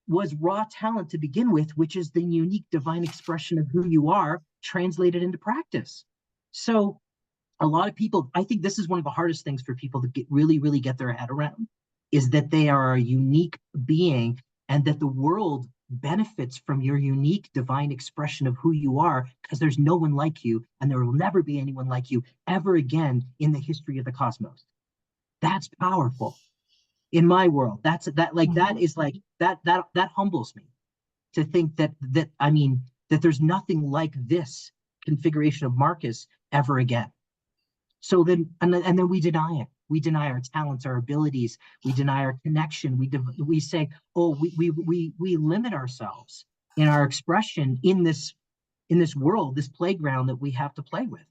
was raw talent to begin with, which is the unique divine expression of who you are translated into practice. So a lot of people, I think this is one of the hardest things for people to really, really get their head around, is that they are a unique being and that the world benefits from your unique divine expression of who you are, because there's no one like you, and there will never be anyone like you ever again in the history of the cosmos. That's powerful. In my world, that is like that humbles me to think that there's nothing like this configuration of Markus ever again. So then, and then we deny it. We deny our talents, our abilities. We deny our connection. We say, oh, we limit ourselves in our expression in this world, this playground that we have to play with.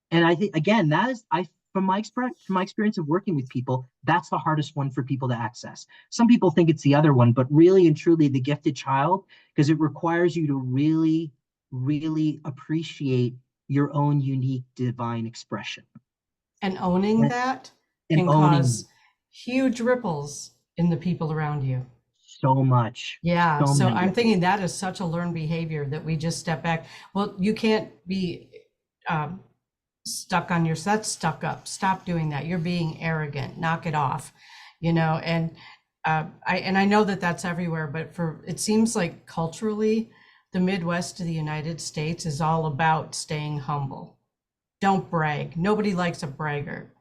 And I think, again, that is, from my experience of working with people, that's the hardest one for people to access. Some people think it's the other one, but really and truly the gifted child, because it requires you to really, really appreciate your own unique divine expression. And owning that can cause huge ripples in the people around you. So much. Yeah. So I'm thinking that is such a learned behavior that we just step back. Well, you can't be stuck on your, that's stuck up. Stop doing that. You're being arrogant. Knock it off. And I know that that's everywhere, but it seems like culturally, the Midwest of the United States is all about staying humble. Don't brag. Nobody likes a bragger.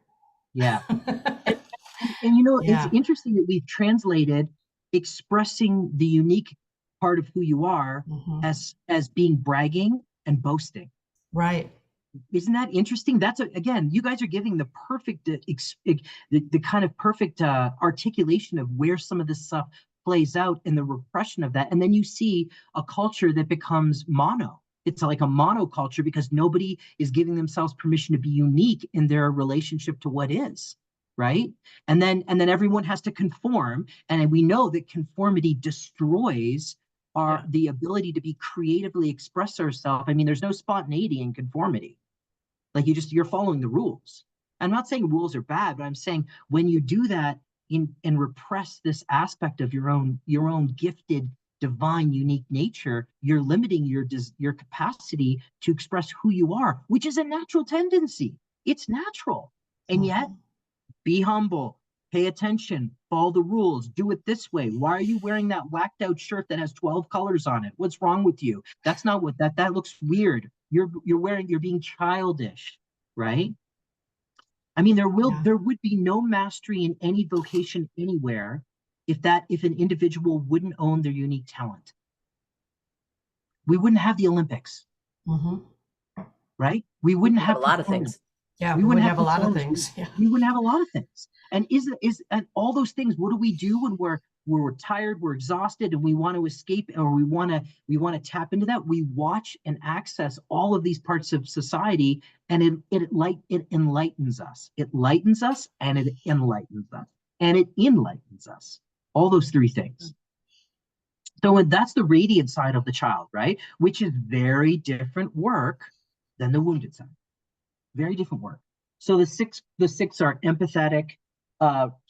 Yeah. and it's interesting that we've translated expressing the unique part of who you are as being bragging and boasting. Right. Isn't that interesting? Again, you guys are giving the perfect, the kind of perfect articulation of where some of this stuff plays out in the repression of that. And then you see a culture that becomes mono. It's like a monoculture because nobody is giving themselves permission to be unique in their relationship to what is, right? And then everyone has to conform, and we know that conformity destroys the ability to be creatively express ourselves. I mean, there's no spontaneity in conformity. Like you're following the rules. I'm not saying rules are bad, but I'm saying when you do that and repress this aspect of your own gifted, divine, unique nature, you're limiting your capacity to express who you are, which is a natural tendency. It's natural. And yet, be humble, pay attention, follow the rules, do it this way. Why are you wearing that whacked out shirt that has 12 colors on it? What's wrong with you? That's not what that looks weird. You're being childish, right? I mean, there would be no mastery in any vocation anywhere if an individual wouldn't own their unique talent. We wouldn't have the Olympics, right? We wouldn't have a lot of things. Yeah, we wouldn't have a lot of things. Yeah. We wouldn't have a lot of things. And and all those things, what do we do when we're tired, we're exhausted, and we want to escape, or we want to tap into that? We watch and access all of these parts of society, and it enlightens us. It lightens us, and it enlightens us, and it enlightens us. All those three things. So that's the radiant side of the child, right? Which is very different work than the wounded side. Very different work. So the six are empathetic,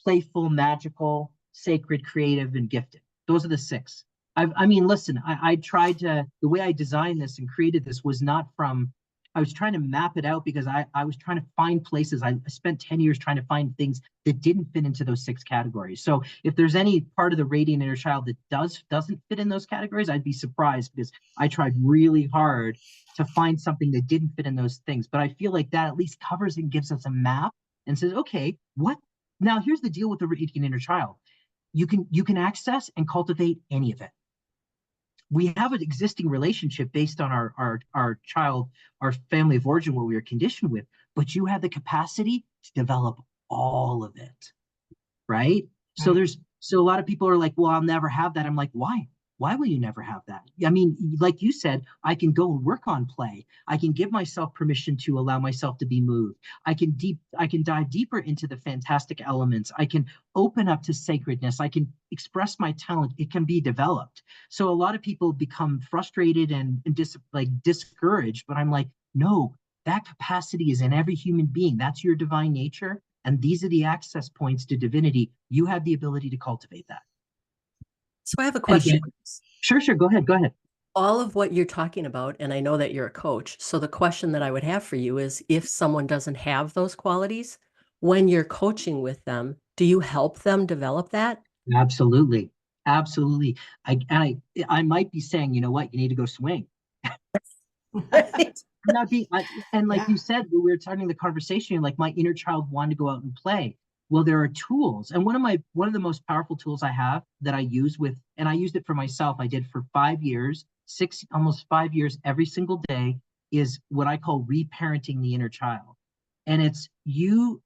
playful, magical, sacred, creative, and gifted. Those are the six. I mean, listen, I tried to, the way I designed this and created this was not from, I was trying to map it out because I was trying to find places. I spent 10 years trying to find things that didn't fit into those 6 categories. So if there's any part of the radiant inner child that doesn't fit in those categories, I'd be surprised, because I tried really hard to find something that didn't fit in those things. But I feel like that at least covers and gives us a map and says, okay, what? Now here's the deal with the radiant inner child. You can access and cultivate any of it. We have an existing relationship based on our child, our family of origin, what we were conditioned with, but you have the capacity to develop all of it, right? So a lot of people are like, well, I'll never have that. I'm like, why? Why will you never have that? I mean, like you said, I can go and work on play. I can give myself permission to allow myself to be moved. I can dive deeper into the fantastic elements. I can open up to sacredness. I can express my talent. It can be developed. So a lot of people become frustrated and discouraged, but I'm like, no, that capacity is in every human being. That's your divine nature. And these are the access points to divinity. You have the ability to cultivate that. So I have a question. Again, sure. Go ahead. All of what you're talking about, and I know that you're a coach. So the question that I would have for you is, if someone doesn't have those qualities, when you're coaching with them, do you help them develop that? Absolutely. I might be saying, you know what, you need to go swing. You said, when we were starting the conversation, like, my inner child wanted to go out and play. Well, there are tools, and one of the most powerful tools I have that I use and I used it for myself. I did for 5 years, almost 5 years, every single day, is what I call reparenting the inner child. And it's you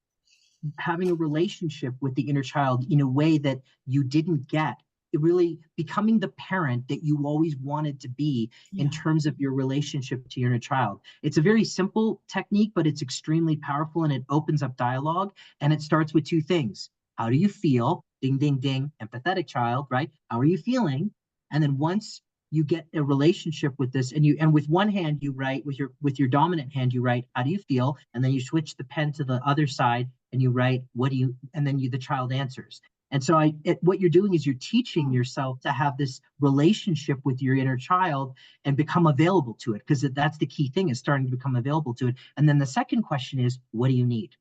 having a relationship with the inner child in a way that you didn't get. It really becoming the parent that you always wanted to be in terms of your relationship to your inner child. It's a very simple technique, but it's extremely powerful, and it opens up dialogue. And it starts with 2 things. How do you feel? Ding, ding, ding. Empathetic child, right? How are you feeling? And then once you get a relationship with this, and with one hand you write, with your dominant hand you write, how do you feel? And then you switch the pen to the other side and you write, and then the child answers. And so what you're doing is you're teaching yourself to have this relationship with your inner child and become available to it, because that's the key thing, is starting to become available to it. And then the second question is, what do you need?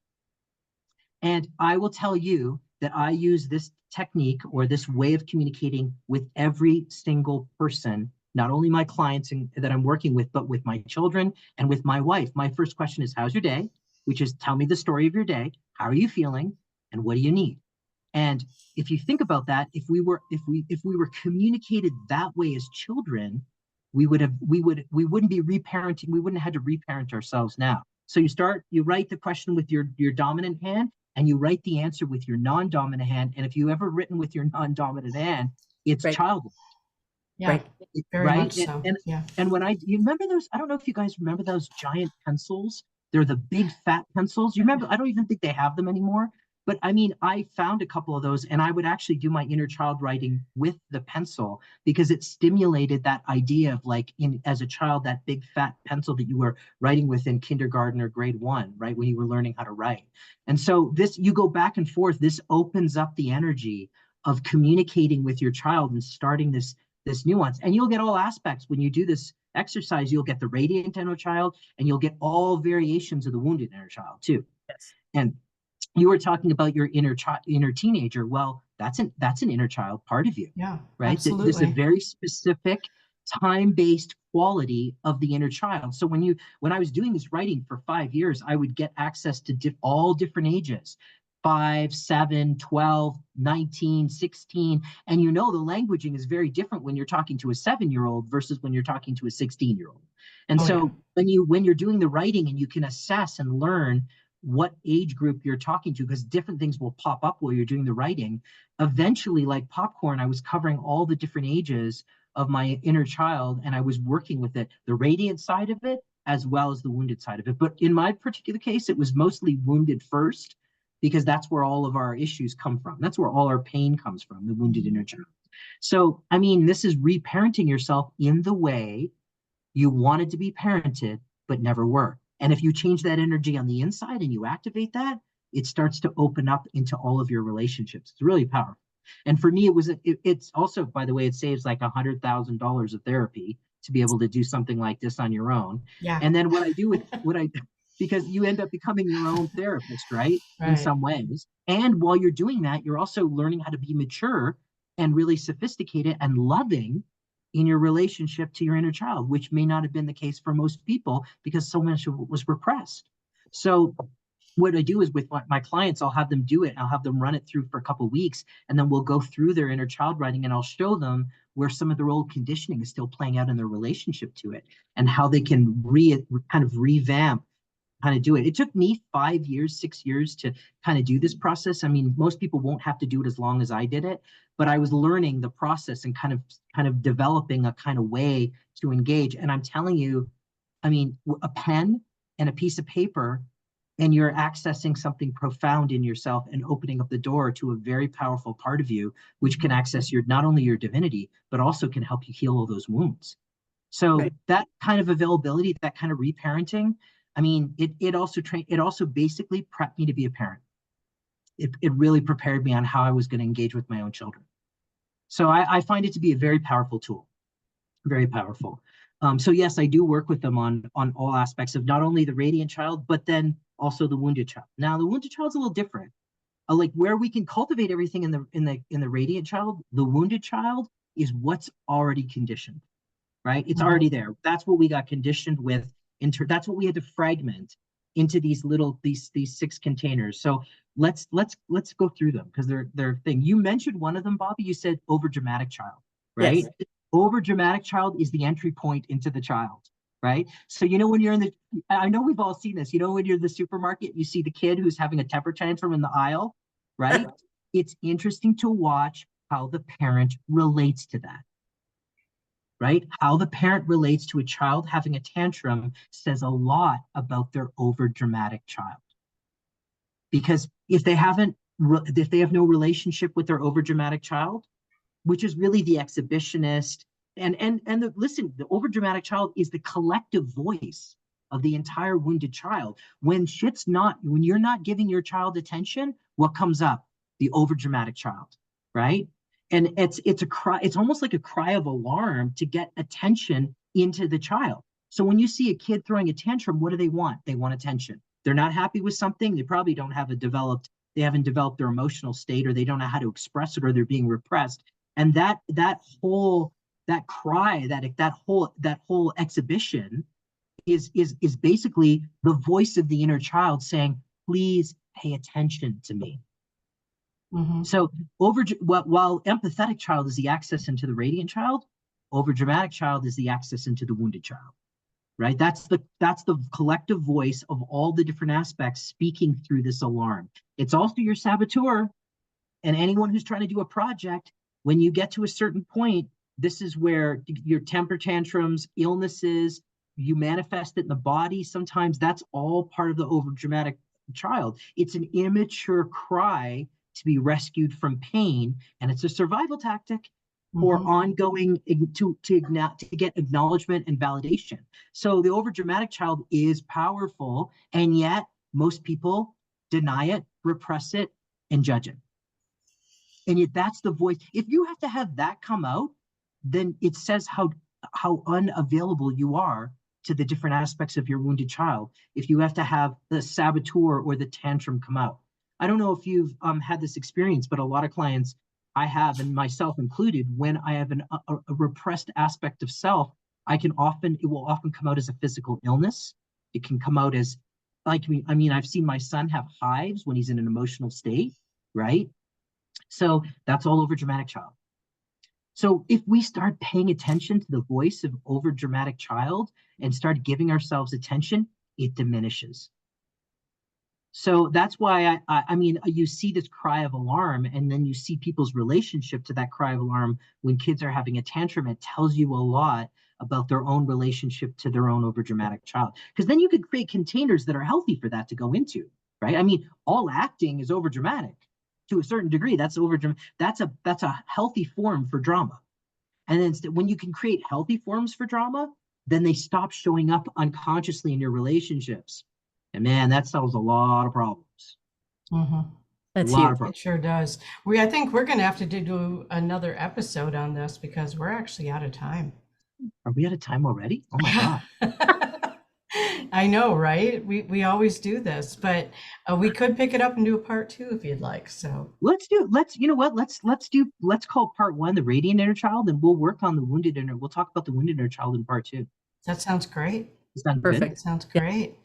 And I will tell you that I use this technique, or this way of communicating, with every single person, not only my clients that I'm working with, but with my children and with my wife. My first question is, how's your day? Which is, tell me the story of your day. How are you feeling? And what do you need? And if you think about that, if we were communicated that way as children, we wouldn't be reparenting. We wouldn't have had to reparent ourselves now. So you write the question with your dominant hand, and you write the answer with your non-dominant hand. And if you ever written with your non-dominant hand, it's Right. childlike. Yeah, Right. very Right. much so. Yeah. And you remember those, I don't know if you guys remember those giant pencils. They're the big fat pencils. You remember, I don't even think they have them anymore. But I mean, I found a couple of those, and I would actually do my inner child writing with the pencil because it stimulated that idea of, like, as a child, that big fat pencil that you were writing with in kindergarten or grade 1, right, when you were learning how to write. And so you go back and forth. This opens up the energy of communicating with your child and starting this nuance. And you'll get all aspects when you do this exercise. You'll get the radiant inner child, and you'll get all variations of the wounded inner child too. Yes. And you were talking about your inner teenager. Well, that's an inner child part of you. Yeah, right. absolutely. There's a very specific time-based quality of the inner child. So when I was doing this writing for 5 years, I would get access to all different ages. 5, 7, 12, 19, 16. And the languaging is very different when you're talking to a 7-year-old versus when you're talking to a 16-year-old. And when you're doing the writing, and you can assess and learn what age group you're talking to, because different things will pop up while you're doing the writing. Eventually, like popcorn, I was covering all the different ages of my inner child, and I was working with it, the radiant side of it, as well as the wounded side of it. But in my particular case, it was mostly wounded first, because that's where all of our issues come from. That's where all our pain comes from, the wounded inner child. So, I mean, this is reparenting yourself in the way you wanted to be parented, but never were. And if you change that energy on the inside and you activate that, it starts to open up into all of your relationships. It's really powerful. And for me, it's also, by the way, it saves like $100,000 of therapy to be able to do something like this on your own. Yeah. And then because you end up becoming your own therapist, right? In some ways. And while you're doing that, you're also learning how to be mature and really sophisticated and loving in your relationship to your inner child, which may not have been the case for most people because so much of it was repressed. So what I do is, with my clients, I'll have them do it. I'll have them run it through for a couple of weeks, and then we'll go through their inner child writing, and I'll show them where some of their old conditioning is still playing out in their relationship to it, and how they can kind of revamp, kind of do it. It took me 5 years, 6 years to kind of do this process. I mean, most people won't have to do it as long as I did it, but I was learning the process and kind of developing a kind of way to engage. And I'm telling you, I mean, a pen and a piece of paper, and you're accessing something profound in yourself and opening up the door to a very powerful part of you, which can access not only your divinity, but also can help you heal all those wounds. So that kind of availability, that kind of reparenting, I mean, it also basically prepped me to be a parent. It really prepared me on how I was going to engage with my own children. So I find it to be a very powerful tool, very powerful. So yes, I do work with them on all aspects of not only the radiant child, but then also the wounded child. Now, the wounded child is a little different. Like, where we can cultivate everything in the radiant child, the wounded child is what's already conditioned, right? It's already there. That's what we got conditioned with. That's what we had to fragment into these 6 containers. So let's go through them, because they're thing. You mentioned one of them, Bobby. You said overdramatic child, right? Yes. Overdramatic child is the entry point into the child, right? So when you're I know we've all seen this. When you're in the supermarket, you see the kid who's having a temper tantrum in the aisle, right? It's interesting to watch how the parent relates to that. Right? How the parent relates to a child having a tantrum says a lot about their overdramatic child. Because if they have no relationship with their overdramatic child, which is really the exhibitionist, listen, the overdramatic child is the collective voice of the entire wounded child. When you're not giving your child attention, what comes up? The overdramatic child, right? And it's a cry. It's almost like a cry of alarm to get attention into the child. So when you see a kid throwing a tantrum, what do they want? They want attention. They're not happy with something. They probably haven't developed their emotional state, or they don't know how to express it, or they're being repressed. And that cry, that whole exhibition is basically the voice of the inner child saying, please pay attention to me. So while empathetic child is the access into the radiant child, Overdramatic child is the access into the wounded child, right? That's the collective voice of all the different aspects speaking through this alarm. It's also your saboteur and anyone who's trying to do a project. When you get to a certain point, this is where your temper tantrums, illnesses, you manifest it in the body. Sometimes that's all part of the overdramatic child. It's an immature cry to be rescued from pain, and it's a survival tactic for ongoing to get acknowledgement and validation. So the overdramatic child is powerful, and yet most people deny it, repress it, and judge it. And yet that's the voice. If you have to have that come out, then it says how unavailable you are to the different aspects of your wounded child. If you have to have the saboteur or the tantrum come out. I don't know if you've had this experience, but a lot of clients I have, and myself included, when I have a repressed aspect of self, it will often come out as a physical illness. It can come out as, I've seen my son have hives when he's in an emotional state, right? So that's all overdramatic child. So if we start paying attention to the voice of overdramatic child and start giving ourselves attention, it diminishes. So that's why you see this cry of alarm, and then you see people's relationship to that cry of alarm when kids are having a tantrum. It tells you a lot about their own relationship to their own overdramatic child. Because then you could create containers that are healthy for that to go into, right? I mean, all acting is overdramatic to a certain degree. That's overdramatic. That's a healthy form for drama. And then when you can create healthy forms for drama, then they stop showing up unconsciously in your relationships. And man, that solves a lot of problems. That's huge. It sure does. I think we're going to have to do another episode on this because we're actually out of time. Are we out of time already? Oh my God. I know, right? We always do this, but we could pick it up and do a part 2 if you'd like. So let's call part 1 the radiant inner child, and we'll work on the wounded inner. We'll talk about the wounded inner child in part 2. That sounds great. Perfect. Sounds great.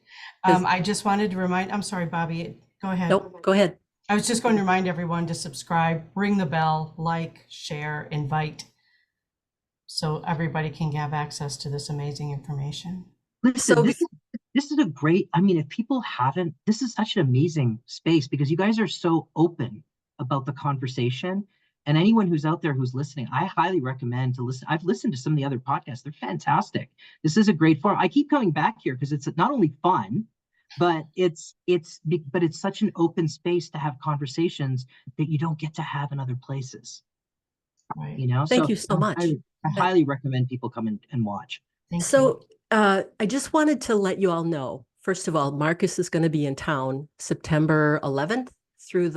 I just wanted to remind, I'm sorry, Bobby, go ahead. Nope, go ahead. I was just going to remind everyone to subscribe, ring the bell, like, share, invite, so everybody can have access to this amazing information. Listen, this is a great, if people haven't, this is such an amazing space because you guys are so open about the conversation. And anyone who's out there who's listening, I highly recommend to listen. I've listened to some of the other podcasts. They're fantastic. This is a great forum. I keep coming back here because it's not only fun, but it's such an open space to have conversations that you don't get to have in other places. Right. Thank you so much. I highly recommend people come and watch. Thank you. I just wanted to let you all know, first of all, Markus is going to be in town September 11th through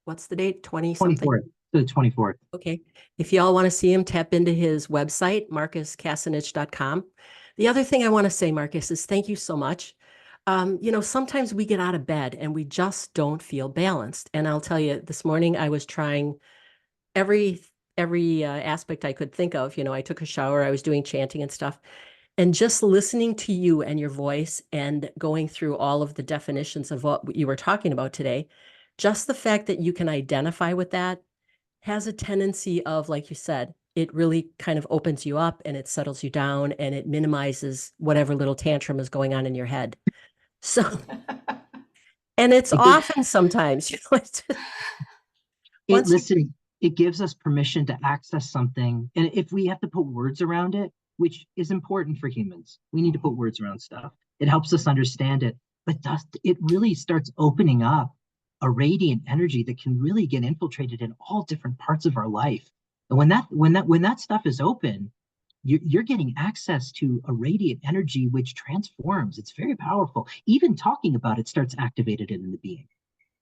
what's the date? 20-something? 24th. The 24th. Okay. If y'all want to see him, tap into his website, markuskasunich.com. The other thing I want to say, Markus, is thank you so much. Sometimes we get out of bed and we just don't feel balanced. And I'll tell you, this morning I was trying every aspect I could think of. I took a shower, I was doing chanting and stuff. And just listening to you and your voice and going through all of the definitions of what you were talking about today, just the fact that you can identify with that has a tendency of, like you said, it really kind of opens you up and it settles you down and it minimizes whatever little tantrum is going on in your head. So, and it's often sometimes, listen, it gives us permission to access something. And if we have to put words around it, which is important for humans, we need to put words around stuff. It helps us understand it, but it really starts opening up a radiant energy that can really get infiltrated in all different parts of our life. And when that stuff is open, you're getting access to a radiant energy which transforms. It's very powerful. Even talking about it starts activated in the being.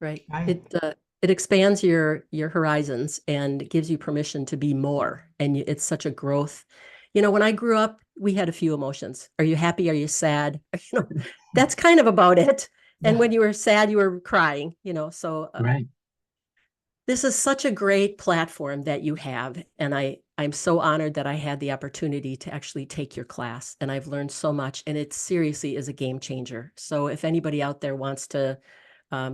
Right. It expands your horizons and gives you permission to be more. And it's such a growth. When I grew up, we had a few emotions. Are you happy? Are you sad? That's kind of about it. And when you were sad, you were crying, so right. This is such a great platform that you have. And I'm so honored that I had the opportunity to actually take your class. And I've learned so much. And it seriously is a game changer. So if anybody out there wants to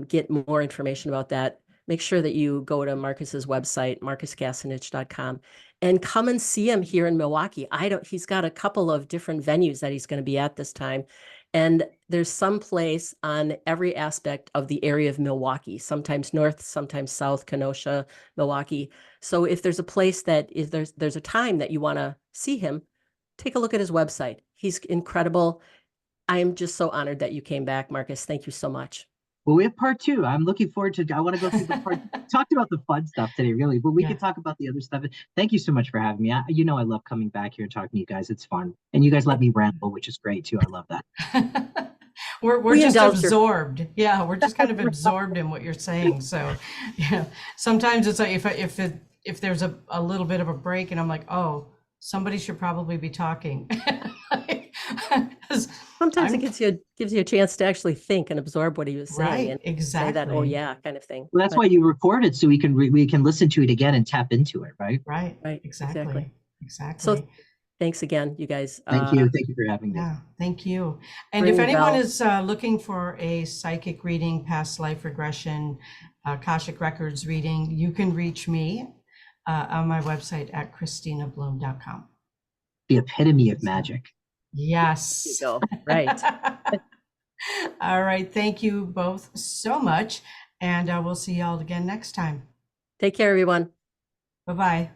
get more information about that, make sure that you go to Markus's website, markuskasunich.com. and come and see him here in Milwaukee. He's got a couple of different venues that he's going to be at this time. And there's some place on every aspect of the area of Milwaukee, sometimes north, sometimes south, Kenosha, Milwaukee. So if there's a place that if there's a time that you want to see him, take a look at his website. He's incredible. I'm just so honored that you came back, Markus. Thank you so much. Well, we have part two. I'm looking forward to. I want to go through the part. Talked about the fun stuff today, really, but we could talk about the other stuff. Thank you so much for having me. I love coming back here and talking to you guys. It's fun, and you guys let me ramble, which is great too. I love that. We're just absorbed. Yeah, we're just kind of absorbed in what you're saying. So, yeah, sometimes it's like if there's a little bit of a break, and I'm like, oh, somebody should probably be talking. Sometimes it gives you a chance to actually think and absorb what he was saying, right, and exactly. say that, oh yeah, kind of thing. Well, that's why you record it, so we can listen to it again and tap into it, right? Right. Exactly. So thanks again, you guys. Thank you for having me. Yeah, thank you. And if anyone is looking for a psychic reading, past life regression, Akashic records reading, you can reach me on my website at christinabloom.com. The epitome of magic. Yes. There you go. Right. All right. Thank you both so much. And we'll see y'all again next time. Take care, everyone. Bye-bye.